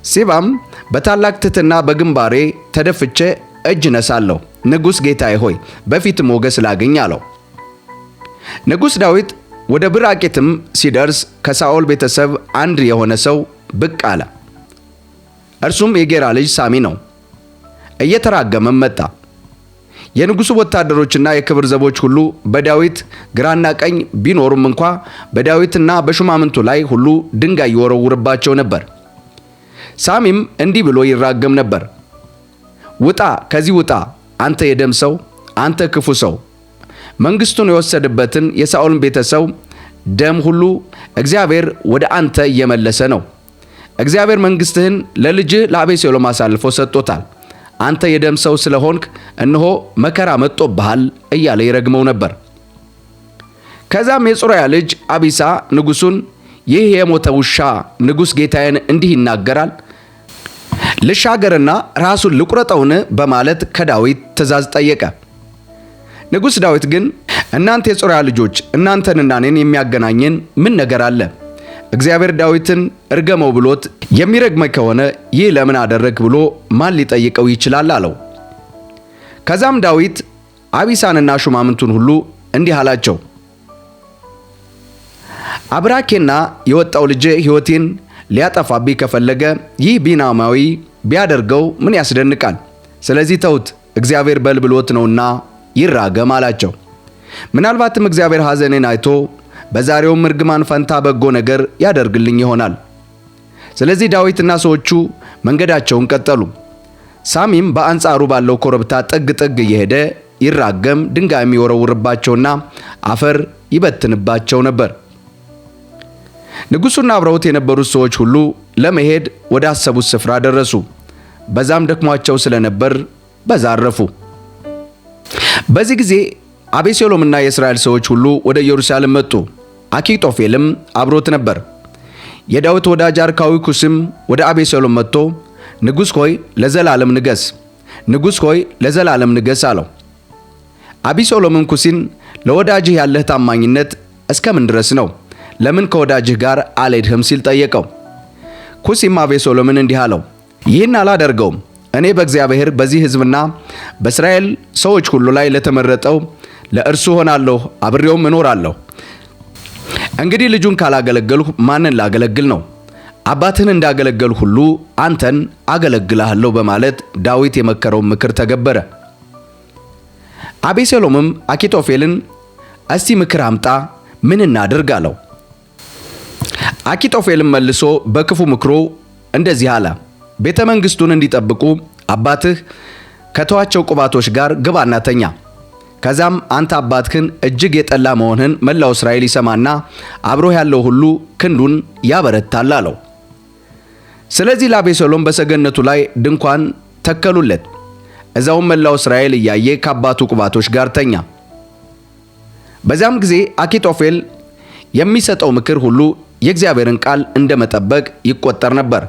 ሲባም በታላቅ ትሕትና በግንባሬ ተደፍቼ እጅ ነሳለሁ፣ ንጉሥ ጌታዬ ሆይ በፊት ሞገስ ላግኝ አለው። ንጉሥ ዳዊት ወደ ብራቂትም ሲደርስ ከሳኦል ቤተሰብ አንድ የሆነ ሰው ብቅ አለ። እርሱም የጌራ ልጅ ሳሚ ነው። እየተራገመም መጣ። የንጉሡ ወታደሮችና የክብር ዘቦች ሁሉ በዳዊት ግራና ቀኝ ቢኖሩም እንኳ በዳዊትና በሹማምንቱ ላይ ሁሉ ድንጋይ ይወረውርባቸው ነበር። ሳሚም እንዲህ ብሎ ይራገም ነበር፣ ውጣ፣ ከዚህ ውጣ፣ አንተ የደም ሰው፣ አንተ ክፉ ሰው። መንግሥቱን የወሰደበትን የሳኦልን ቤተሰብ ደም ሁሉ እግዚአብሔር ወደ አንተ እየመለሰ ነው። እግዚአብሔር መንግሥትህን ለልጅህ ለአቤሴሎም አሳልፎ ሰጥቶታል። አንተ የደም ሰው ስለሆንክ እነሆ መከራ መጥቶብሃል እያለ ይረግመው ነበር። ከዛም የጽሩያ ልጅ አቢሳ ንጉሡን ይህ የሞተ ውሻ ንጉሥ ጌታዬን እንዲህ ይናገራል? ልሻገርና ራሱን ልቁረጠውን በማለት ከዳዊት ትእዛዝ ጠየቀ። ንጉሥ ዳዊት ግን እናንተ የጽሩያ ልጆች እናንተንና እኔን የሚያገናኘን ምን ነገር አለ? እግዚአብሔር ዳዊትን እርገመው ብሎት የሚረግመኝ ከሆነ ይህ ለምን አደረግ ብሎ ማን ሊጠይቀው ይችላል አለው። ከዛም ዳዊት አቢሳንና ሹማምንቱን ሁሉ እንዲህ አላቸው፣ አብራኬና የወጣው ልጄ ሕይወቴን ሊያጠፋብኝ ከፈለገ ይህ ቢንያማዊ ቢያደርገው ምን ያስደንቃል? ስለዚህ ተውት፣ እግዚአብሔር በል ብሎት ነውና ይራገም አላቸው። ምናልባትም እግዚአብሔር ሐዘኔን አይቶ በዛሬውም እርግማን ፈንታ በጎ ነገር ያደርግልኝ ይሆናል። ስለዚህ ዳዊትና ሰዎቹ መንገዳቸውን ቀጠሉ። ሳሚም በአንጻሩ ባለው ኮረብታ ጥግ ጥግ እየሄደ ይራገም፣ ድንጋይ የሚወረውርባቸውና አፈር ይበትንባቸው ነበር። ንጉሡና አብረውት የነበሩት ሰዎች ሁሉ ለመሄድ ወደ አሰቡት ስፍራ ደረሱ። በዛም ደክሟቸው ስለነበር በዛ አረፉ። በዚህ ጊዜ አቤሴሎምና የእስራኤል ሰዎች ሁሉ ወደ ኢየሩሳሌም መጡ። አኪጦፌልም አብሮት ነበር። የዳዊት ወዳጅ አርካዊ ኩሲም ወደ አቤሴሎም መጥቶ ንጉሥ ሆይ ለዘላለም ንገስ፣ ንጉሥ ሆይ ለዘላለም ንገስ አለው። አቤሴሎምም ኩሲን ለወዳጅህ ያለህ ታማኝነት እስከምን ድረስ ነው? ለምን ከወዳጅህ ጋር አልሄድህም ሲል ጠየቀው። ኩሲም አቤሴሎምን እንዲህ አለው፣ ይህን አላደርገውም። እኔ በእግዚአብሔር በዚህ ሕዝብና በእስራኤል ሰዎች ሁሉ ላይ ለተመረጠው ለእርሱ ሆናለሁ፣ አብሬውም እኖራለሁ። እንግዲህ ልጁን ካላገለገልሁ ማንን ላገለግል ነው? አባትህን እንዳገለገልሁ ሁሉ አንተን አገለግልሃለሁ በማለት ዳዊት የመከረውን ምክር ተገበረ። አቤሴሎምም አኪጦፌልን እስቲ ምክር አምጣ፣ ምን እናድርግ አለው። አኪጦፌልም መልሶ በክፉ ምክሩ እንደዚህ አለ፣ ቤተ መንግሥቱን እንዲጠብቁ አባትህ ከተዋቸው ቁባቶች ጋር ግባና ተኛ። ከዛም አንተ አባትህን እጅግ የጠላ መሆንህን መላው እስራኤል ይሰማና አብሮህ ያለው ሁሉ ክንዱን ያበረታል አለው። ስለዚህ ለአቤሴሎም በሰገነቱ ላይ ድንኳን ተከሉለት። እዛውም መላው እስራኤል እያየ ከአባቱ ቁባቶች ጋር ተኛ። በዚያም ጊዜ አኪጦፌል የሚሰጠው ምክር ሁሉ የእግዚአብሔርን ቃል እንደመጠበቅ ይቆጠር ነበር።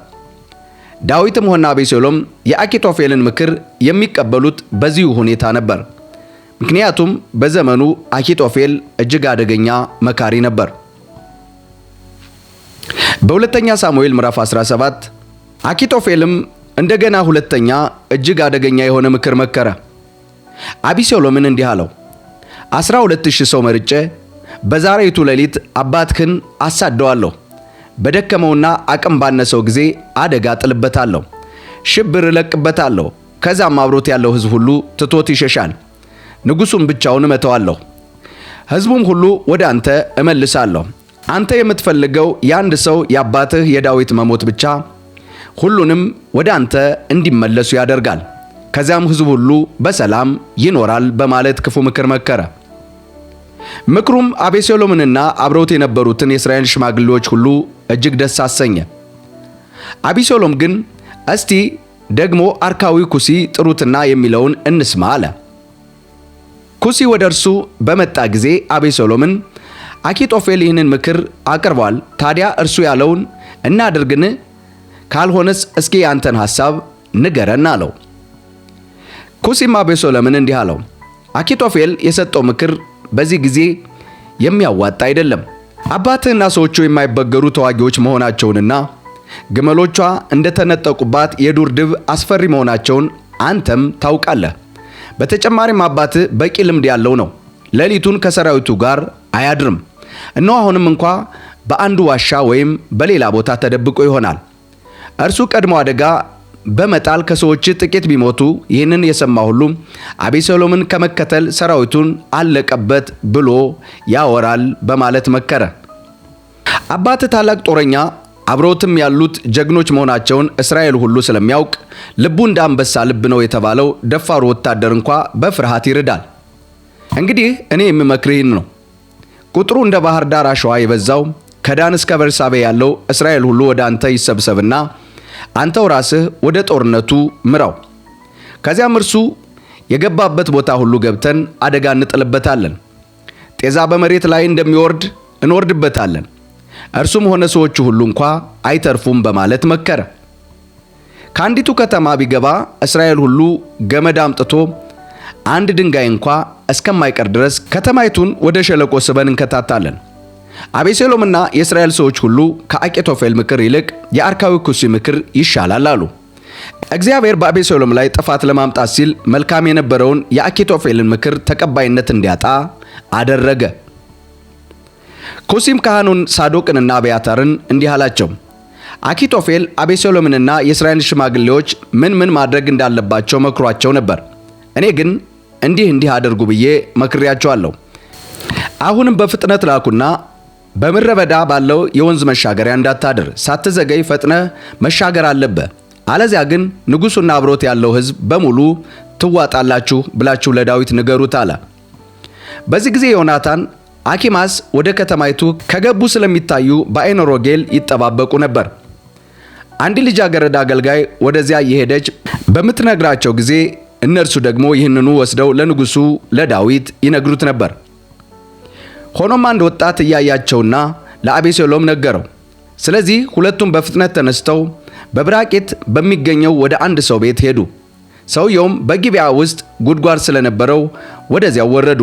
ዳዊትም ሆነ አቤሴሎም የአኪጦፌልን ምክር የሚቀበሉት በዚሁ ሁኔታ ነበር። ምክንያቱም በዘመኑ አኪጦፌል እጅግ አደገኛ መካሪ ነበር። በሁለተኛ ሳሙኤል ምዕራፍ 17 አኪጦፌልም እንደገና ሁለተኛ እጅግ አደገኛ የሆነ ምክር መከረ። አቤሴሎምን እንዲህ አለው፣ 12,000 ሰው መርጬ በዛሬቱ ሌሊት አባትህን አሳደዋለሁ። በደከመውና አቅም ባነሰው ጊዜ አደጋ ጥልበታለሁ፣ ሽብር እለቅበታለሁ። ከዛም አብሮት ያለው ሕዝብ ሁሉ ትቶት ይሸሻል። ንጉሡም ብቻውን እመተዋለሁ። ሕዝቡም ሁሉ ወደ አንተ እመልሳለሁ። አንተ የምትፈልገው የአንድ ሰው የአባትህ የዳዊት መሞት ብቻ ሁሉንም ወደ አንተ እንዲመለሱ ያደርጋል። ከዚያም ሕዝቡ ሁሉ በሰላም ይኖራል በማለት ክፉ ምክር መከረ። ምክሩም አቤሴሎምንና አብረውት የነበሩትን የእስራኤል ሽማግሌዎች ሁሉ እጅግ ደስ አሰኘ። አቤሴሎም ግን እስቲ ደግሞ አርካዊ ኩሲ ጥሩትና የሚለውን እንስማ አለ። ኩሲ ወደ እርሱ በመጣ ጊዜ አቤሴሎምን አኪጦፌል ይህንን ምክር አቅርቧል፣ ታዲያ እርሱ ያለውን እናድርግን? ካልሆነስ እስኪ ያንተን ሐሳብ ንገረን አለው። ኩሲም አቤሴሎምን እንዲህ አለው፣ አኪጦፌል የሰጠው ምክር በዚህ ጊዜ የሚያዋጣ አይደለም። አባትህና ሰዎቹ የማይበገሩ ተዋጊዎች መሆናቸውንና ግመሎቿ እንደተነጠቁባት የዱር ድብ አስፈሪ መሆናቸውን አንተም ታውቃለህ። በተጨማሪም አባትህ በቂ ልምድ ያለው ነው፣ ሌሊቱን ከሰራዊቱ ጋር አያድርም። እነሆ አሁንም እንኳ በአንዱ ዋሻ ወይም በሌላ ቦታ ተደብቆ ይሆናል። እርሱ ቀድሞ አደጋ በመጣል ከሰዎች ጥቂት ቢሞቱ ይህንን የሰማ ሁሉ አቤሴሎምን ከመከተል ሰራዊቱን አለቀበት ብሎ ያወራል በማለት መከረ። አባትህ ታላቅ ጦረኛ አብረውትም ያሉት ጀግኖች መሆናቸውን እስራኤል ሁሉ ስለሚያውቅ ልቡ እንደ አንበሳ ልብ ነው የተባለው ደፋሩ ወታደር እንኳ በፍርሃት ይርዳል። እንግዲህ እኔ የምመክርህ ነው፣ ቁጥሩ እንደ ባህር ዳር አሸዋ የበዛው ከዳን እስከ ቤርሳቤ ያለው እስራኤል ሁሉ ወደ አንተ ይሰብሰብና አንተው ራስህ ወደ ጦርነቱ ምራው። ከዚያም እርሱ የገባበት ቦታ ሁሉ ገብተን አደጋ እንጥልበታለን። ጤዛ በመሬት ላይ እንደሚወርድ እንወርድበታለን። እርሱም ሆነ ሰዎቹ ሁሉ እንኳ አይተርፉም በማለት መከረ። ከአንዲቱ ከተማ ቢገባ እስራኤል ሁሉ ገመድ አምጥቶ አንድ ድንጋይ እንኳ እስከማይቀር ድረስ ከተማይቱን ወደ ሸለቆ ስበን እንከታታለን። አቤሴሎምና የእስራኤል ሰዎች ሁሉ ከአኪጦፌል ምክር ይልቅ የአርካዊው ኩሲ ምክር ይሻላል አሉ። እግዚአብሔር በአቤሴሎም ላይ ጥፋት ለማምጣት ሲል መልካም የነበረውን የአኪጦፌልን ምክር ተቀባይነት እንዲያጣ አደረገ። ኩሲም ካህኑን ሳዶቅንና አብያታርን እንዲህ አላቸው፣ አኪጦፌል አቤሴሎምንና የእስራኤል ሽማግሌዎች ምን ማድረግ እንዳለባቸው መክሯቸው ነበር። እኔ ግን እንዲህ አድርጉ ብዬ መክሬያቸዋለሁ። አሁንም በፍጥነት ላኩና በምድረ በዳ ባለው የወንዝ መሻገሪያ እንዳታድር፣ ሳትዘገይ ፈጥነህ መሻገር አለብህ። አለዚያ ግን ንጉሡና አብሮት ያለው ሕዝብ በሙሉ ትዋጣላችሁ ብላችሁ ለዳዊት ንገሩት አለ። በዚህ ጊዜ ዮናታን፣ አኪማስ ወደ ከተማይቱ ከገቡ ስለሚታዩ በዓይንሮጌል ይጠባበቁ ነበር። አንድ ልጃገረድ አገልጋይ ወደዚያ እየሄደች በምትነግራቸው ጊዜ እነርሱ ደግሞ ይህንኑ ወስደው ለንጉሡ ለዳዊት ይነግሩት ነበር። ሆኖም አንድ ወጣት እያያቸውና ለአቤሴሎም ነገረው። ስለዚህ ሁለቱም በፍጥነት ተነስተው በብራቂት በሚገኘው ወደ አንድ ሰው ቤት ሄዱ። ሰውየውም በጊብዓ ውስጥ ጉድጓድ ስለነበረው ወደዚያው ወረዱ።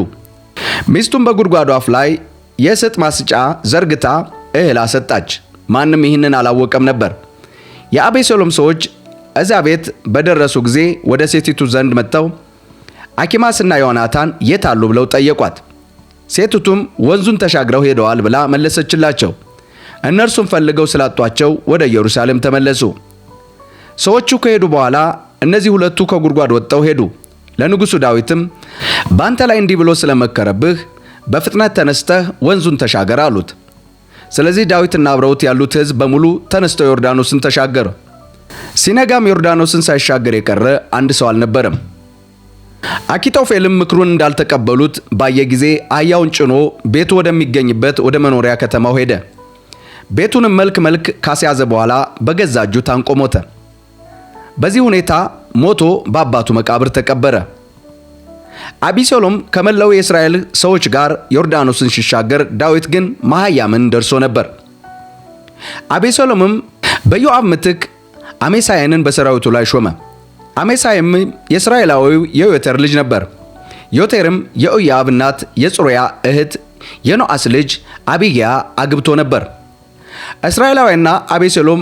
ሚስቱም በጉድጓዱ አፍ ላይ የስጥ ማስጫ ዘርግታ እህል አሰጣች። ማንም ይህንን አላወቀም ነበር። የአቤሴሎም ሰዎች እዚያ ቤት በደረሱ ጊዜ ወደ ሴቲቱ ዘንድ መጥተው አኪማስና ዮናታን የት አሉ ብለው ጠየቋት። ሴቲቱም ወንዙን ተሻግረው ሄደዋል ብላ መለሰችላቸው። እነርሱም ፈልገው ስላጧቸው ወደ ኢየሩሳሌም ተመለሱ። ሰዎቹ ከሄዱ በኋላ እነዚህ ሁለቱ ከጉድጓድ ወጥተው ሄዱ። ለንጉሡ ዳዊትም ባንተ ላይ እንዲህ ብሎ ስለመከረብህ በፍጥነት ተነስተህ ወንዙን ተሻገር አሉት። ስለዚህ ዳዊትና አብረውት ያሉት ሕዝብ በሙሉ ተነስተው ዮርዳኖስን ተሻገሩ። ሲነጋም ዮርዳኖስን ሳይሻገር የቀረ አንድ ሰው አልነበረም። አኪጦፌልም ምክሩን እንዳልተቀበሉት ባየ ጊዜ አህያውን ጭኖ ቤቱ ወደሚገኝበት ወደ መኖሪያ ከተማው ሄደ። ቤቱንም መልክ ካስያዘ በኋላ በገዛ እጁ ታንቆ ሞተ። በዚህ ሁኔታ ሞቶ በአባቱ መቃብር ተቀበረ። አቤሴሎም ከመላው የእስራኤል ሰዎች ጋር ዮርዳኖስን ሲሻገር፣ ዳዊት ግን መሃያምን ደርሶ ነበር። አቤሴሎምም በዮአብ ምትክ አሜሳይን በሰራዊቱ ላይ ሾመ። አሜሳይም የእስራኤላዊው የዮቴር ልጅ ነበር። ዮቴርም የኢዮአብ እናት የጽሩያ እህት የኖአስ ልጅ አቢግያ አግብቶ ነበር። እስራኤላውያንና አቤሴሎም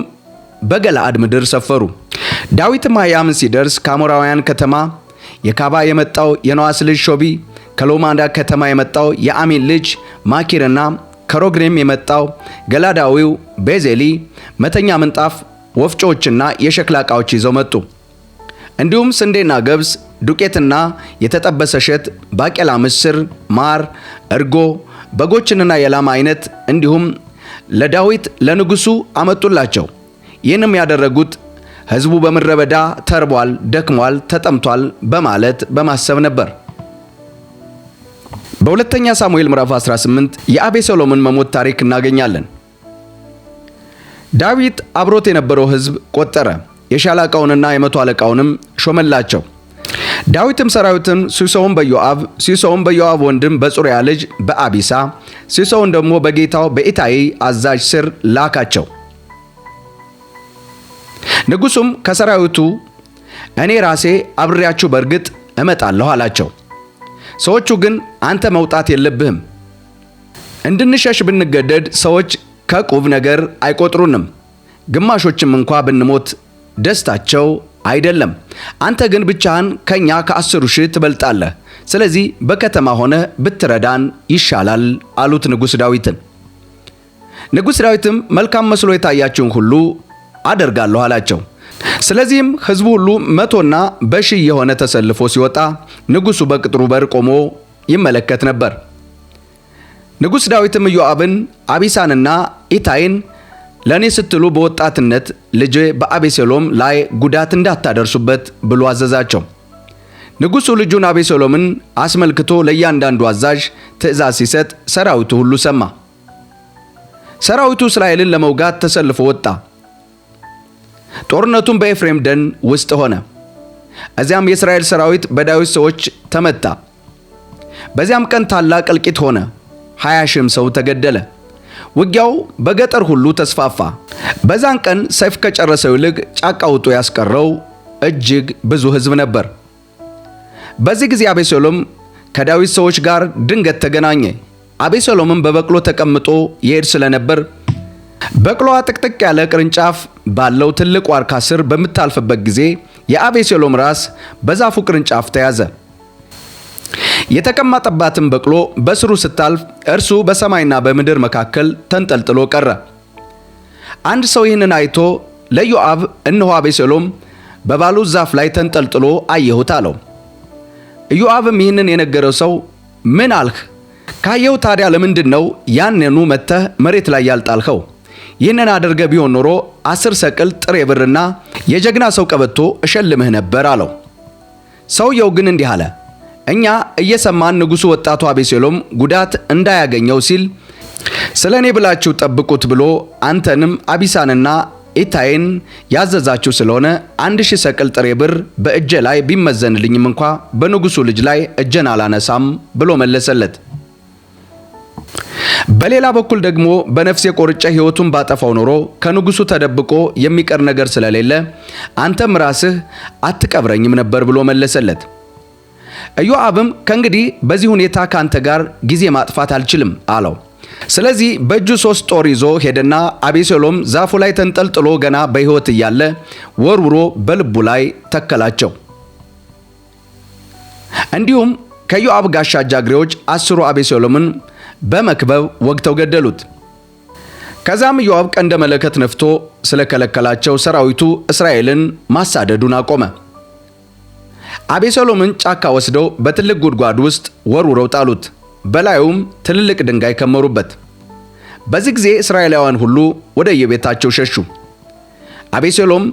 በገለዓድ ምድር ሰፈሩ። ዳዊትም መሃያምን ሲደርስ ከአሞራውያን ከተማ የካባ የመጣው የኖአስ ልጅ ሾቢ፣ ከሎማዳ ከተማ የመጣው የአሚን ልጅ ማኪርና ከሮግሬም የመጣው ገላዳዊው ቤዜሊ መተኛ ምንጣፍ፣ ወፍጮችና የሸክላ ዕቃዎች ይዘው መጡ። እንዲሁም ስንዴና ገብስ፣ ዱቄትና የተጠበሰ እሸት፣ ባቄላ፣ ምስር፣ ማር፣ እርጎ፣ በጎችንና የላም አይነት እንዲሁም ለዳዊት ለንጉሡ አመጡላቸው። ይህንም ያደረጉት ሕዝቡ በምድረ በዳ ተርቧል፣ ደክሟል፣ ተጠምቷል በማለት በማሰብ ነበር። በሁለተኛ ሳሙኤል ምዕራፍ 18 የአቤሴሎምን መሞት ታሪክ እናገኛለን። ዳዊት አብሮት የነበረው ሕዝብ ቆጠረ። የሻለቃውንና የመቶ አለቃውንም ሾመላቸው። ዳዊትም ሰራዊትን ሲሶውን በዮአብ ወንድም በጽሩያ ልጅ በአቢሳ፣ ሲሶውን ደግሞ በጌታው በኢታይ አዛዥ ስር ላካቸው። ንጉሡም ከሰራዊቱ እኔ ራሴ አብሬያችሁ በእርግጥ እመጣለሁ አላቸው። ሰዎቹ ግን አንተ መውጣት የለብህም፣ እንድንሸሽ ብንገደድ ሰዎች ከቁብ ነገር አይቆጥሩንም፣ ግማሾችም እንኳ ብንሞት ደስታቸው አይደለም። አንተ ግን ብቻህን ከኛ ከ10,000 ትበልጣለህ። ስለዚህ በከተማ ሆነ ብትረዳን ይሻላል አሉት ንጉሥ ዳዊትን። ንጉሥ ዳዊትም መልካም መስሎ የታያችሁን ሁሉ አደርጋለሁ አላቸው። ስለዚህም ሕዝቡ ሁሉ 100ና በ1000 የሆነ ተሰልፎ ሲወጣ ንጉሡ በቅጥሩ በር ቆሞ ይመለከት ነበር። ንጉሥ ዳዊትም ኢዮአብን፣ አቢሳንና ኢታይን ለእኔ ስትሉ በወጣትነት ልጄ በአቤሴሎም ላይ ጉዳት እንዳታደርሱበት ብሎ አዘዛቸው። ንጉሡ ልጁን አቤሴሎምን አስመልክቶ ለእያንዳንዱ አዛዥ ትእዛዝ ሲሰጥ ሰራዊቱ ሁሉ ሰማ። ሰራዊቱ እስራኤልን ለመውጋት ተሰልፎ ወጣ። ጦርነቱም በኤፍሬም ደን ውስጥ ሆነ። እዚያም የእስራኤል ሰራዊት በዳዊት ሰዎች ተመታ። በዚያም ቀን ታላቅ እልቂት ሆነ። 20,000 ሰው ተገደለ። ውጊያው በገጠር ሁሉ ተስፋፋ። በዛን ቀን ሰይፍ ከጨረሰው ይልቅ ጫካ ውጦ ያስቀረው እጅግ ብዙ ሕዝብ ነበር። በዚህ ጊዜ አቤሴሎም ከዳዊት ሰዎች ጋር ድንገት ተገናኘ። አቤሴሎምም በበቅሎ ተቀምጦ ይሄድ ስለነበር በቅሎዋ ጥቅጥቅ ያለ ቅርንጫፍ ባለው ትልቅ ዋርካ ስር በምታልፍበት ጊዜ የአቤሴሎም ራስ በዛፉ ቅርንጫፍ ተያዘ። የተቀመጠባትም በቅሎ በስሩ ስታልፍ እርሱ በሰማይና በምድር መካከል ተንጠልጥሎ ቀረ። አንድ ሰው ይህንን አይቶ ለዮአብ እነሆ አቤሴሎም በባሉ ዛፍ ላይ ተንጠልጥሎ አየሁት አለው። ኢዮአብም ይህንን የነገረው ሰው ምን አልህ? ካየው ታዲያ ለምንድነው ያንኑ መተህ መሬት ላይ ያልጣልኸው? ይህንን አድርገህ ቢሆን ኖሮ 10 ሰቅል ጥሬ ብርና የጀግና ሰው ቀበቶ እሸልምህ ነበር አለው። ሰውየው ግን እንዲህ አለ፣ እኛ እየሰማን ንጉሡ ወጣቱ አቤሴሎም ጉዳት እንዳያገኘው ሲል ስለ እኔ ብላችሁ ጠብቁት ብሎ አንተንም አቢሳንና ኢታይን ያዘዛችሁ ስለሆነ 1000 ሰቅል ጥሬ ብር በእጄ ላይ ቢመዘንልኝም እንኳ በንጉሡ ልጅ ላይ እጄን አላነሳም ብሎ መለሰለት። በሌላ በኩል ደግሞ በነፍሴ ቆርጬ ሕይወቱን ባጠፋው ኖሮ ከንጉሡ ተደብቆ የሚቀር ነገር ስለሌለ አንተም ራስህ አትቀብረኝም ነበር ብሎ መለሰለት። ኢዮአብም ከእንግዲህ በዚህ ሁኔታ ካንተ ጋር ጊዜ ማጥፋት አልችልም አለው። ስለዚህ በእጁ 3 ጦር ይዞ ሄደና አቤሴሎም ዛፉ ላይ ተንጠልጥሎ ገና በሕይወት እያለ ወርውሮ በልቡ ላይ ተከላቸው። እንዲሁም ከዮአብ ጋሻ ጃግሬዎች 10 አቤሴሎምን በመክበብ ወግተው ገደሉት። ከዛም ኢዮአብ ቀንደ መለከት ነፍቶ ስለከለከላቸው ሰራዊቱ እስራኤልን ማሳደዱን አቆመ። አቤሴሎምን ጫካ ወስደው በትልቅ ጉድጓድ ውስጥ ወርውረው ጣሉት። በላዩም ትልልቅ ድንጋይ ከመሩበት። በዚህ ጊዜ እስራኤላውያን ሁሉ ወደ የቤታቸው ሸሹ። አቤሴሎም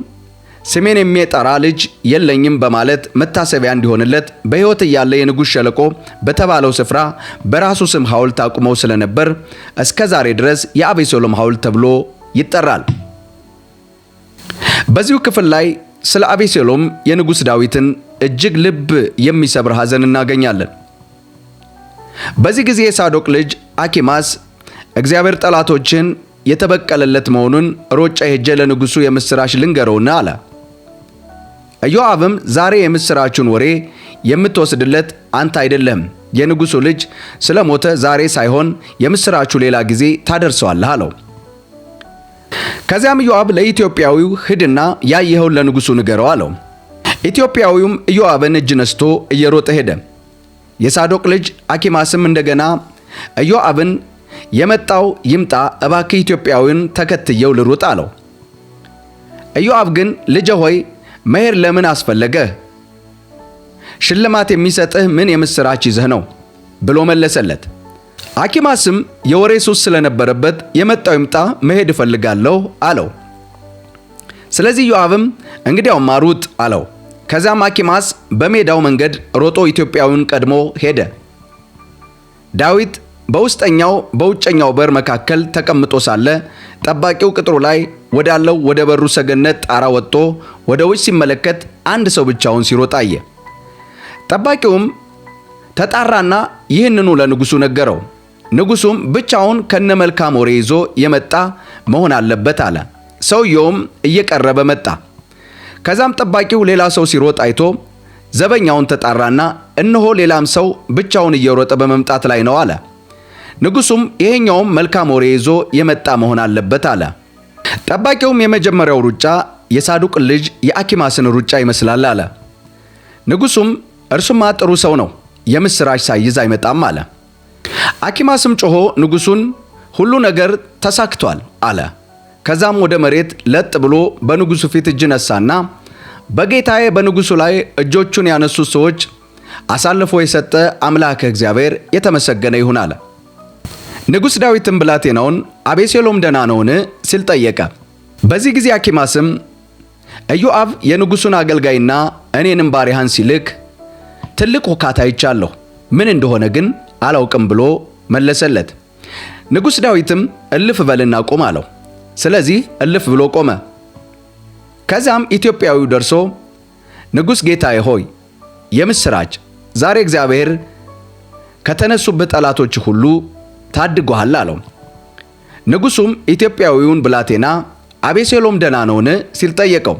ስሜን የሚጠራ ልጅ የለኝም በማለት መታሰቢያ እንዲሆንለት በሕይወት እያለ የንጉሥ ሸለቆ በተባለው ስፍራ በራሱ ስም ሐውልት አቁመው ስለነበር እስከ ዛሬ ድረስ የአቤሴሎም ሐውልት ተብሎ ይጠራል። በዚሁ ክፍል ላይ ስለ አቤሴሎም የንጉሥ ዳዊትን እጅግ ልብ የሚሰብር ሐዘን እናገኛለን። በዚህ ጊዜ የሳዶቅ ልጅ አኪማስ እግዚአብሔር ጠላቶችን የተበቀለለት መሆኑን ሮጬ ሄጄ ለንጉሡ የምሥራች ልንገረውና አለ። ኢዮአብም ዛሬ የምሥራቹን ወሬ የምትወስድለት አንተ አይደለህም፣ የንጉሡ ልጅ ስለሞተ ዛሬ ሳይሆን የምሥራቹ ሌላ ጊዜ ታደርሰዋለህ አለው። ከዚያም ኢዮአብ ለኢትዮጵያዊው ሂድና ያየኸውን ለንጉሡ ንገረው አለው። ኢትዮጵያዊውም ኢዮአብን እጅ ነስቶ እየሮጠ ሄደ። የሳዶቅ ልጅ አኪማስም እንደገና ኢዮአብን የመጣው ይምጣ፣ እባክህ ኢትዮጵያዊውን ተከትየው ልሩጥ አለው። ኢዮአብ ግን ልጄ ሆይ መሄድ ለምን አስፈለገህ? ሽልማት የሚሰጥህ ምን የምሥራች ይዘህ ነው ብሎ መለሰለት። አኪማስም የወሬ ሱስ ስለነበረበት የመጣው ይምጣ፣ መሄድ እፈልጋለሁ አለው። ስለዚህ ኢዮአብም እንግዲያውማ ሩጥ አለው። ከዛም አኪማስ በሜዳው መንገድ ሮጦ ኢትዮጵያዊውን ቀድሞ ሄደ። ዳዊት በውስጠኛው በውጨኛው በር መካከል ተቀምጦ ሳለ ጠባቂው ቅጥሩ ላይ ወዳለው ወደ በሩ ሰገነት ጣራ ወጥቶ ወደ ውጭ ሲመለከት አንድ ሰው ብቻውን ሲሮጥ አየ። ጠባቂውም ተጣራና ይህንኑ ለንጉሡ ነገረው። ንጉሡም ብቻውን ከነመልካም ወሬ ይዞ የመጣ መሆን አለበት አለ። ሰውየውም እየቀረበ መጣ። ከዛም ጠባቂው ሌላ ሰው ሲሮጥ አይቶ ዘበኛውን ተጣራና እነሆ ሌላም ሰው ብቻውን እየሮጠ በመምጣት ላይ ነው አለ። ንጉሡም ይሄኛውም መልካም ወሬ ይዞ የመጣ መሆን አለበት አለ። ጠባቂውም የመጀመሪያው ሩጫ የሳዶቅ ልጅ የአኪማስን ሩጫ ይመስላል አለ። ንጉሡም እርሱማ ጥሩ ሰው ነው፣ የምሥራች ሳይዝ አይመጣም አለ። አኪማስም ጮሆ ንጉሡን ሁሉ ነገር ተሳክቷል አለ። ከዛም ወደ መሬት ለጥ ብሎ በንጉሡ ፊት እጅ ነሳና በጌታዬ በንጉሡ ላይ እጆቹን ያነሱት ሰዎች አሳልፎ የሰጠ አምላክ እግዚአብሔር የተመሰገነ ይሁን አለ። ንጉሥ ዳዊትም ብላቴናውን አቤሴሎም ደህና ነውን ሲል ጠየቀ። በዚህ ጊዜ አኪማስም ኢዮአብ የንጉሡን አገልጋይና እኔንም ባሪያህን ሲልክ ትልቅ ሁካታ አይቻለሁ፣ ምን እንደሆነ ግን አላውቅም ብሎ መለሰለት። ንጉሥ ዳዊትም እልፍ በልና ቁም አለው። ስለዚህ እልፍ ብሎ ቆመ። ከዛም ኢትዮጵያዊው ደርሶ ንጉሥ ጌታዬ ሆይ የምሥራች፣ ዛሬ እግዚአብሔር ከተነሱበት ጠላቶች ሁሉ ታድጎሃል አለው። ንጉሡም ኢትዮጵያዊውን ብላቴና አቤሴሎም ደህና ነውን ሲል ጠየቀው።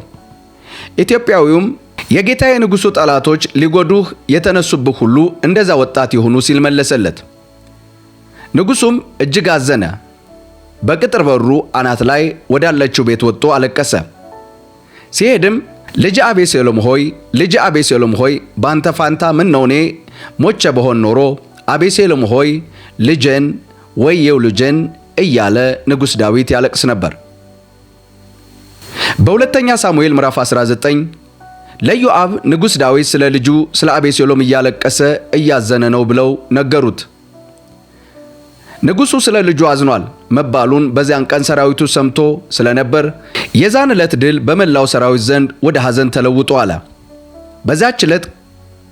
ኢትዮጵያዊውም የጌታዬ ንጉሡ ጠላቶች ሊጎዱህ የተነሱብህ ሁሉ እንደዛ ወጣት ይሁኑ ሲል መለሰለት። ንጉሡም እጅግ አዘነ። በቅጥር በሩ አናት ላይ ወዳለችው ቤት ወጥቶ አለቀሰ። ሲሄድም ልጅ አቤሴሎም ሆይ፣ ልጅ አቤሴሎም ሆይ፣ ባንተ ፋንታ ምን ነው እኔ ሞቼ በሆን ኖሮ፣ አቤሴሎም ሆይ ልጄን ወየው ልጄን እያለ ንጉሥ ዳዊት ያለቅስ ነበር። በሁለተኛ ሳሙኤል ምዕራፍ 19 ለዮአብ ንጉሥ ዳዊት ስለ ልጁ ስለ አቤሴሎም እያለቀሰ እያዘነ ነው ብለው ነገሩት። ንጉሡ ስለ ልጁ አዝኗል መባሉን በዚያን ቀን ሰራዊቱ ሰምቶ ስለነበር የዛን ዕለት ድል በመላው ሰራዊት ዘንድ ወደ ሐዘን ተለውጦ አለ። በዛች ዕለት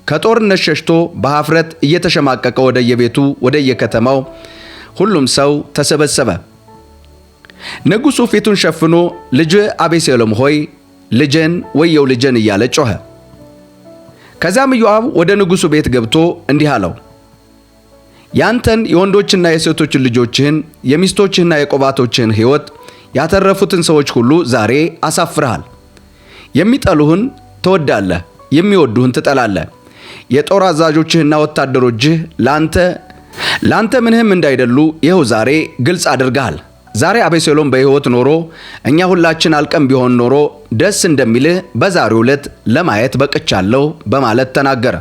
ከጦርነት ሸሽቶ በኀፍረት እየተሸማቀቀ ወደየቤቱ ወደየከተማው ሁሉም ሰው ተሰበሰበ። ንጉሡ ፊቱን ሸፍኖ ልጅ አቤሴሎም ሆይ ልጄን ወየው ልጄን እያለ ጮኸ። ከዚያም ኢዮአብ ወደ ንጉሡ ቤት ገብቶ እንዲህ አለው፣ ያንተን የወንዶችና የሴቶችን ልጆችህን የሚስቶችህና የቆባቶችህን ሕይወት ያተረፉትን ሰዎች ሁሉ ዛሬ አሳፍረሃል። የሚጠሉህን ትወዳለህ፣ የሚወዱህን ትጠላለህ። የጦር አዛዦችህና ወታደሮችህ ላንተ ምንህም እንዳይደሉ ይኸው ዛሬ ግልጽ አድርገሃል። ዛሬ አቤሴሎም በሕይወት ኖሮ እኛ ሁላችን አልቀን ቢሆን ኖሮ ደስ እንደሚልህ በዛሬው ዕለት ለማየት በቅቻለሁ በማለት ተናገረ።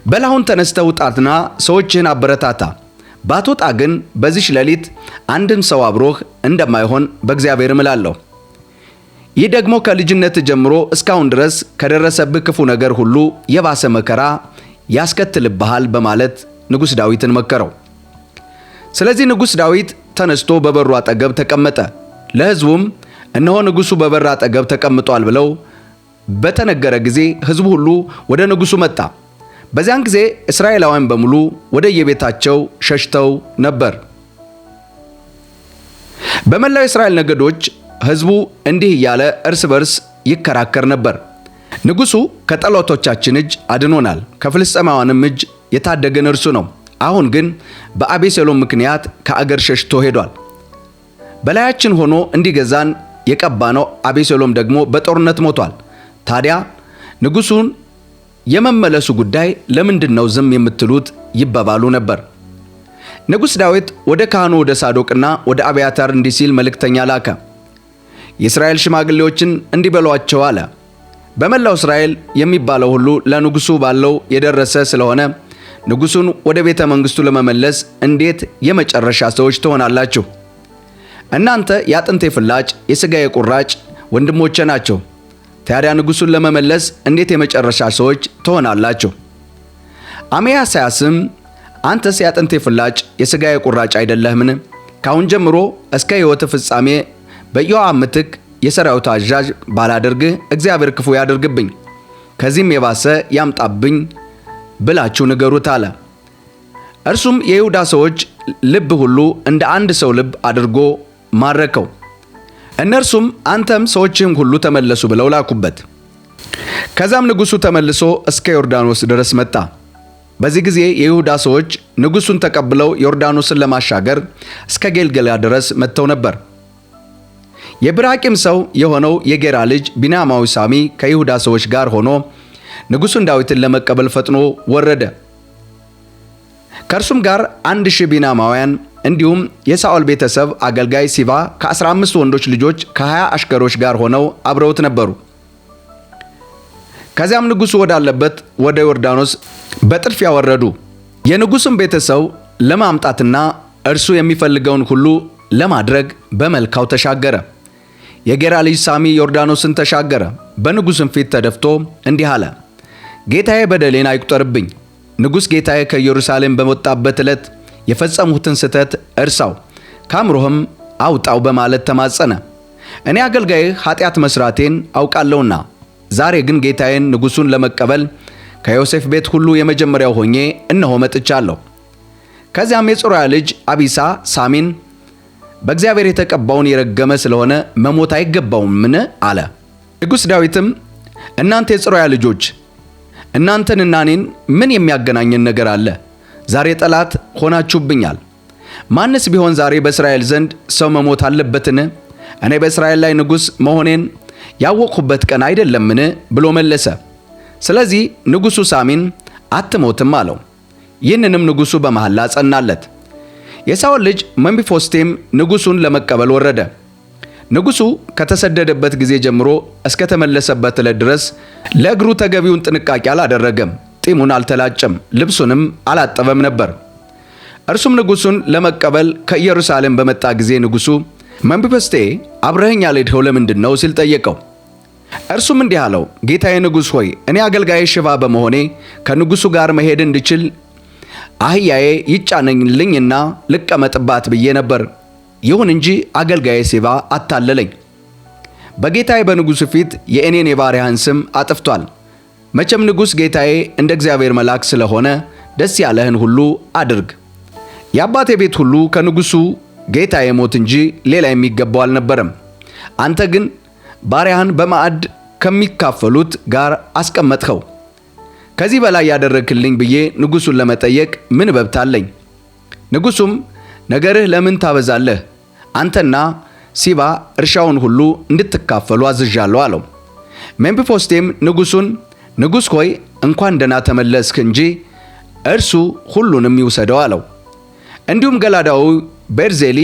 በላሁን ተነስተህ ውጣና ሰዎችህን አበረታታ። ባትወጣ ግን በዚህ ሌሊት አንድም ሰው አብሮህ እንደማይሆን በእግዚአብሔር እምላለሁ። ይህ ደግሞ ከልጅነት ጀምሮ እስካሁን ድረስ ከደረሰብህ ክፉ ነገር ሁሉ የባሰ መከራ ያስከትልብሃል በማለት ንጉሥ ዳዊትን መከረው። ስለዚህ ንጉሥ ዳዊት ተነስቶ በበሩ አጠገብ ተቀመጠ። ለሕዝቡም እነሆ ንጉሡ በበር አጠገብ ተቀምጧል ብለው በተነገረ ጊዜ ሕዝቡ ሁሉ ወደ ንጉሡ መጣ። በዚያን ጊዜ እስራኤላውያን በሙሉ ወደ የቤታቸው ሸሽተው ነበር። በመላው እስራኤል ነገዶች ሕዝቡ እንዲህ እያለ እርስ በርስ ይከራከር ነበር። ንጉሡ ከጠላቶቻችን እጅ አድኖናል፣ ከፍልስጤማውያንም እጅ የታደገን እርሱ ነው። አሁን ግን በአቤሴሎም ምክንያት ከአገር ሸሽቶ ሄዷል። በላያችን ሆኖ እንዲገዛን የቀባነው አቤሴሎም ደግሞ በጦርነት ሞቷል። ታዲያ ንጉሡን የመመለሱ ጉዳይ ለምንድነው ዝም የምትሉት? ይባባሉ ነበር። ንጉሥ ዳዊት ወደ ካህኑ ወደ ሳዶቅና ወደ አብያታር እንዲህ ሲል መልእክተኛ ላከ። የእስራኤል ሽማግሌዎችን እንዲበሏቸው አለ። በመላው እስራኤል የሚባለው ሁሉ ለንጉሡ ባለው የደረሰ ስለሆነ ንጉሡን ወደ ቤተ መንግሥቱ ለመመለስ እንዴት የመጨረሻ ሰዎች ትሆናላችሁ? እናንተ የአጥንቴ ፍላጭ የሥጋዬ ቁራጭ ወንድሞቼ ናቸው። ታዲያ ንጉሡን ለመመለስ እንዴት የመጨረሻ ሰዎች ትሆናላችሁ? አሜስያስም አንተስ የአጥንቴ ፍላጭ የሥጋዬ ቁራጭ አይደለህምን? ካሁን ጀምሮ እስከ ሕይወት ፍጻሜ በኢዮአብ ምትክ የሰራዊት አዛዥ ባላደርግህ እግዚአብሔር ክፉ ያደርግብኝ፣ ከዚህም የባሰ ያምጣብኝ ብላችሁ ንገሩት አለ። እርሱም የይሁዳ ሰዎች ልብ ሁሉ እንደ አንድ ሰው ልብ አድርጎ ማረከው። እነርሱም አንተም ሰዎችህም ሁሉ ተመለሱ ብለው ላኩበት። ከዛም ንጉሡ ተመልሶ እስከ ዮርዳኖስ ድረስ መጣ። በዚህ ጊዜ የይሁዳ ሰዎች ንጉሡን ተቀብለው ዮርዳኖስን ለማሻገር እስከ ጌልገላ ድረስ መጥተው ነበር። የብራቂም ሰው የሆነው የጌራ ልጅ ቢንያማዊ ሳሚ ከይሁዳ ሰዎች ጋር ሆኖ ንጉሡን ዳዊትን ለመቀበል ፈጥኖ ወረደ። ከእርሱም ጋር 1000 ቢንያማውያን እንዲሁም የሳኦል ቤተሰብ አገልጋይ ሲባ ከ15 ወንዶች ልጆች ከ20 አሽከሮች ጋር ሆነው አብረውት ነበሩ። ከዚያም ንጉሡ ወዳለበት ወደ ዮርዳኖስ በጥድፊያ ወረዱ። የንጉሡም ቤተሰብ ለማምጣትና እርሱ የሚፈልገውን ሁሉ ለማድረግ በመልካው ተሻገረ። የጌራ ልጅ ሳሚ ዮርዳኖስን ተሻገረ። በንጉሡም ፊት ተደፍቶ እንዲህ አለ፣ ጌታዬ በደሌን አይቁጠርብኝ። ንጉሥ ጌታዬ ከኢየሩሳሌም በመጣበት ዕለት የፈጸሙትን ስህተት እርሳው፣ ካምሮህም አውጣው በማለት ተማጸነ። እኔ አገልጋይህ ኃጢአት መስራቴን አውቃለሁና፣ ዛሬ ግን ጌታዬን ንጉሡን ለመቀበል ከዮሴፍ ቤት ሁሉ የመጀመሪያው ሆኜ እነሆ መጥቻለሁ። ከዚያም የጽሩያ ልጅ አቢሳ ሳሚን በእግዚአብሔር የተቀባውን የረገመ ስለሆነ መሞት አይገባውምን አለ። ንጉሥ ዳዊትም እናንተ የጽሩያ ልጆች እናንተንና እኔን ምን የሚያገናኘን ነገር አለ? ዛሬ ጠላት ሆናችሁብኛል። ማንስ ቢሆን ዛሬ በእስራኤል ዘንድ ሰው መሞት አለበትን? እኔ በእስራኤል ላይ ንጉሥ መሆኔን ያወቅሁበት ቀን አይደለምን? ብሎ መለሰ። ስለዚህ ንጉሡ ሳሚን አትሞትም አለው። ይህንንም ንጉሡ በመሐላ ጸናለት። የሳኦል ልጅ ሜምፊቦስቴም ንጉሡን ለመቀበል ወረደ። ንጉሡ ከተሰደደበት ጊዜ ጀምሮ እስከ ተመለሰበት ዕለት ድረስ ለእግሩ ተገቢውን ጥንቃቄ አላደረገም። ጢሙን አልተላጨም፣ ልብሱንም አላጠበም ነበር። እርሱም ንጉሡን ለመቀበል ከኢየሩሳሌም በመጣ ጊዜ ንጉሡ ሜምፊቦስቴ አብረኸኝ ያልሄድኸው ለምንድን ነው ሲል ጠየቀው። እርሱም እንዲህ አለው፣ ጌታዬ ንጉሥ ሆይ እኔ አገልጋዬ ሽባ በመሆኔ ከንጉሡ ጋር መሄድ እንድችል አህያዬ ይጫነኝልኝና ልቀመጥባት ብዬ ነበር። ይሁን እንጂ አገልጋዬ ሲባ አታለለኝ። በጌታዬ በንጉሡ ፊት የእኔን የባሪያህን ስም አጥፍቷል። መቼም ንጉሥ ጌታዬ እንደ እግዚአብሔር መልአክ ስለሆነ ደስ ያለህን ሁሉ አድርግ። የአባቴ ቤት ሁሉ ከንጉሡ ጌታዬ ሞት እንጂ ሌላ የሚገባው አልነበረም። አንተ ግን ባሪያህን በማዕድ ከሚካፈሉት ጋር አስቀመጥኸው። ከዚህ በላይ ያደረግክልኝ ብዬ ንጉሡን ለመጠየቅ ምን መብት አለኝ? ንጉሡም ነገርህ ለምን ታበዛለህ? አንተና ሲባ እርሻውን ሁሉ እንድትካፈሉ አዝዣለሁ አለው። ሜምፊቦስቴም ንጉሡን ንጉሥ ሆይ እንኳን ደህና ተመለስክ እንጂ እርሱ ሁሉንም ይውሰደው አለው። እንዲሁም ገላዳዊ ቤርዜሊ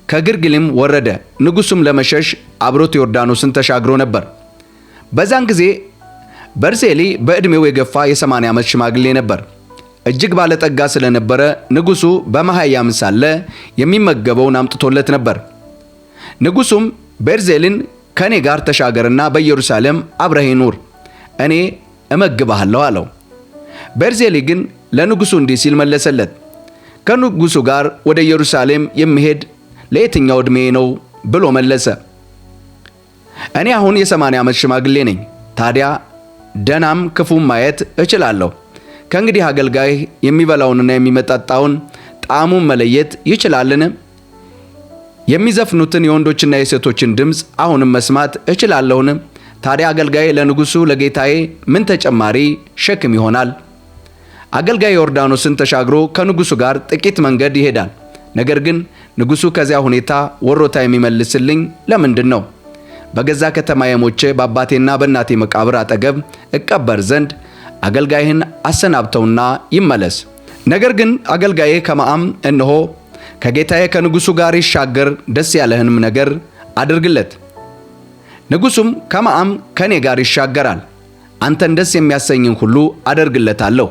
ከግርግሊም ወረደ። ንጉሡም ለመሸሽ አብሮት ዮርዳኖስን ተሻግሮ ነበር። በዛን ጊዜ ቤርዜሊ በዕድሜው የገፋ የ80 ዓመት ሽማግሌ ነበር። እጅግ ባለጠጋ ስለነበረ ንጉሡ በመሃያም ሳለ የሚመገበውን አምጥቶለት ነበር። ንጉሡም ቤርዜሊን ከኔ ጋር ተሻገርና በኢየሩሳሌም አብረኸኝ ኑር፣ እኔ እመግብሃለሁ አለው። ቤርዜሊ ግን ለንጉሡ እንዲህ ሲል መለሰለት፣ ከንጉሡ ጋር ወደ ኢየሩሳሌም የሚሄድ ለየትኛው ዕድሜ ነው ብሎ መለሰ። እኔ አሁን የ80 ዓመት ሽማግሌ ነኝ። ታዲያ ደናም ክፉም ማየት እችላለሁ። ከእንግዲህ አገልጋይ የሚበላውንና የሚመጣጣውን ጣዕሙን መለየት ይችላልን? የሚዘፍኑትን የወንዶችና የሴቶችን ድምፅ አሁንም መስማት እችላለሁን? ታዲያ አገልጋይ ለንጉሡ ለጌታዬ ምን ተጨማሪ ሸክም ይሆናል? አገልጋይ ዮርዳኖስን ተሻግሮ ከንጉሡ ጋር ጥቂት መንገድ ይሄዳል። ነገር ግን ንጉሡ ከዚያ ሁኔታ ወሮታ የሚመልስልኝ ለምንድን ነው? በገዛ ከተማዬ ሞቼ በአባቴና በእናቴ መቃብር አጠገብ እቀበር ዘንድ አገልጋይህን አሰናብተውና ይመለስ። ነገር ግን አገልጋዬ ከመዓም እነሆ ከጌታዬ ከንጉሡ ጋር ይሻገር፣ ደስ ያለህንም ነገር አድርግለት። ንጉሡም ከመዓም ከኔ ጋር ይሻገራል፣ አንተን ደስ የሚያሰኝን ሁሉ አደርግለታለሁ፣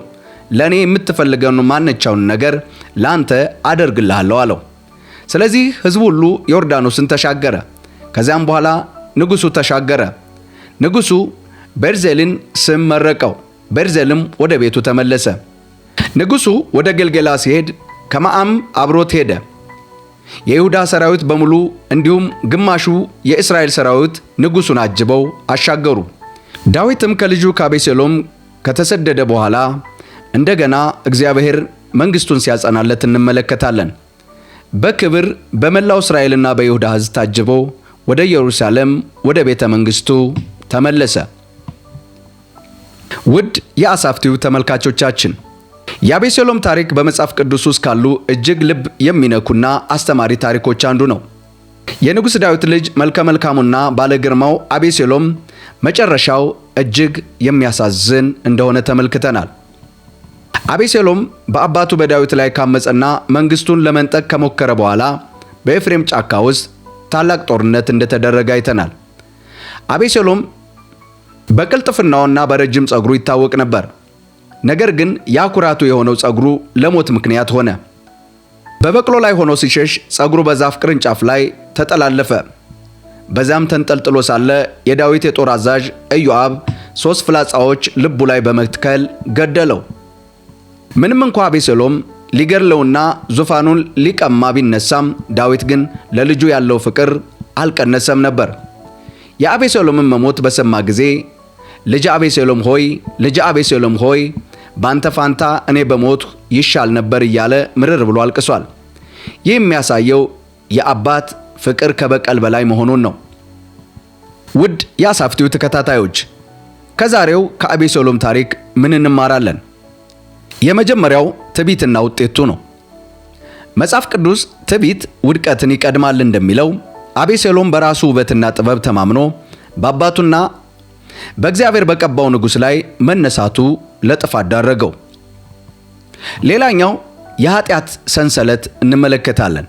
ለእኔ የምትፈልገውን ማንኛውንም ነገር ለአንተ አደርግልሃለሁ አለው። ስለዚህ ሕዝቡ ሁሉ ዮርዳኖስን ተሻገረ። ከዚያም በኋላ ንጉሡ ተሻገረ። ንጉሡ ቤርዜሊን ስም መረቀው። ቤርዜልም ወደ ቤቱ ተመለሰ። ንጉሡ ወደ ገልገላ ሲሄድ ከመዓም አብሮት ሄደ። የይሁዳ ሰራዊት በሙሉ እንዲሁም ግማሹ የእስራኤል ሰራዊት ንጉሡን አጅበው አሻገሩ። ዳዊትም ከልጁ ከአቤሴሎም ከተሰደደ በኋላ እንደገና እግዚአብሔር መንግሥቱን ሲያጸናለት እንመለከታለን። በክብር በመላው እስራኤልና በይሁዳ ሕዝብ ታጅበው ወደ ኢየሩሳሌም ወደ ቤተ መንግሥቱ ተመለሰ። ውድ የአሳፍቲው ተመልካቾቻችን የአቤሴሎም ታሪክ በመጽሐፍ ቅዱስ ውስጥ ካሉ እጅግ ልብ የሚነኩና አስተማሪ ታሪኮች አንዱ ነው። የንጉሥ ዳዊት ልጅ መልከ መልካሙና ባለግርማው አቤሴሎም መጨረሻው እጅግ የሚያሳዝን እንደሆነ ተመልክተናል። አቤሴሎም በአባቱ በዳዊት ላይ ካመፀና መንግሥቱን ለመንጠቅ ከሞከረ በኋላ በኤፍሬም ጫካ ውስጥ ታላቅ ጦርነት እንደተደረገ አይተናል። አቤሴሎም በቅልጥፍናውና በረጅም ጸጉሩ ይታወቅ ነበር። ነገር ግን ያ ኩራቱ የሆነው ጸጉሩ ለሞት ምክንያት ሆነ። በበቅሎ ላይ ሆኖ ሲሸሽ ጸጉሩ በዛፍ ቅርንጫፍ ላይ ተጠላለፈ። በዛም ተንጠልጥሎ ሳለ የዳዊት የጦር አዛዥ ኢዮአብ 3 ፍላጻዎች ልቡ ላይ በመትከል ገደለው። ምንም እንኳ አቤሴሎም ሊገድለውና ዙፋኑን ሊቀማ ቢነሳም ዳዊት ግን ለልጁ ያለው ፍቅር አልቀነሰም ነበር። የአቤሴሎምን መሞት በሰማ ጊዜ ልጅ አቤሴሎም ሆይ፣ ልጅ አቤሴሎም ሆይ፣ ባንተ ፋንታ እኔ በሞት ይሻል ነበር እያለ ምርር ብሎ አልቅሷል። ይህ የሚያሳየው የአባት ፍቅር ከበቀል በላይ መሆኑን ነው። ውድ የአሳፍቲው ተከታታዮች ከዛሬው ከአቤሴሎም ታሪክ ምን እንማራለን? የመጀመሪያው ትዕቢትና ውጤቱ ነው። መጽሐፍ ቅዱስ ትዕቢት ውድቀትን ይቀድማል እንደሚለው አቤሴሎም በራሱ ውበትና ጥበብ ተማምኖ በአባቱና በእግዚአብሔር በቀባው ንጉሥ ላይ መነሳቱ ለጥፋት ዳረገው። ሌላኛው የኃጢአት ሰንሰለት እንመለከታለን።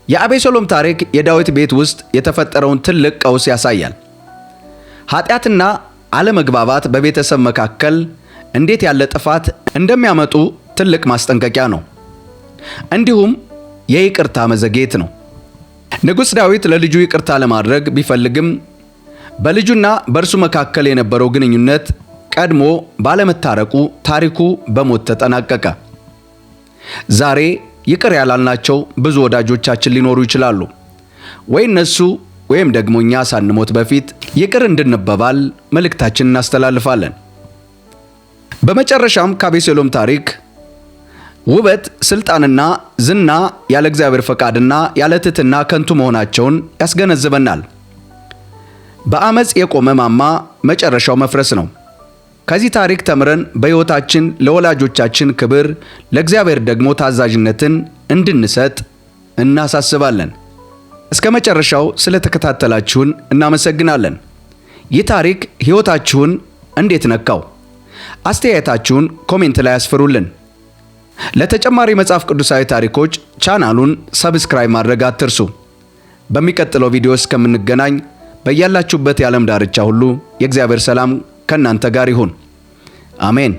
የአቤሴሎም ታሪክ የዳዊት ቤት ውስጥ የተፈጠረውን ትልቅ ቀውስ ያሳያል። ኃጢአትና አለመግባባት በቤተሰብ መካከል እንዴት ያለ ጥፋት እንደሚያመጡ ትልቅ ማስጠንቀቂያ ነው። እንዲሁም የይቅርታ መዘግየት ነው። ንጉሥ ዳዊት ለልጁ ይቅርታ ለማድረግ ቢፈልግም በልጁና በእርሱ መካከል የነበረው ግንኙነት ቀድሞ ባለመታረቁ ታሪኩ በሞት ተጠናቀቀ። ዛሬ ይቅር ያላልናቸው ብዙ ወዳጆቻችን ሊኖሩ ይችላሉ። ወይ እነሱ ወይም ደግሞ እኛ ሳንሞት በፊት ይቅር እንድንባባል መልእክታችንን እናስተላልፋለን። በመጨረሻም ከአቤሴሎም ታሪክ ውበት፣ ስልጣንና ዝና ያለ እግዚአብሔር ፈቃድና ያለ ትሕትና ከንቱ መሆናቸውን ያስገነዝበናል። በአመፅ የቆመ ማማ መጨረሻው መፍረስ ነው። ከዚህ ታሪክ ተምረን በሕይወታችን ለወላጆቻችን ክብር፣ ለእግዚአብሔር ደግሞ ታዛዥነትን እንድንሰጥ እናሳስባለን። እስከ መጨረሻው ስለተከታተላችሁን እናመሰግናለን። ይህ ታሪክ ሕይወታችሁን እንዴት ነካው? አስተያየታችሁን ኮሜንት ላይ አስፍሩልን። ለተጨማሪ መጽሐፍ ቅዱሳዊ ታሪኮች ቻናሉን ሰብስክራይብ ማድረግ አትርሱ። በሚቀጥለው ቪዲዮ እስከምንገናኝ በያላችሁበት የዓለም ዳርቻ ሁሉ የእግዚአብሔር ሰላም ከእናንተ ጋር ይሁን። አሜን።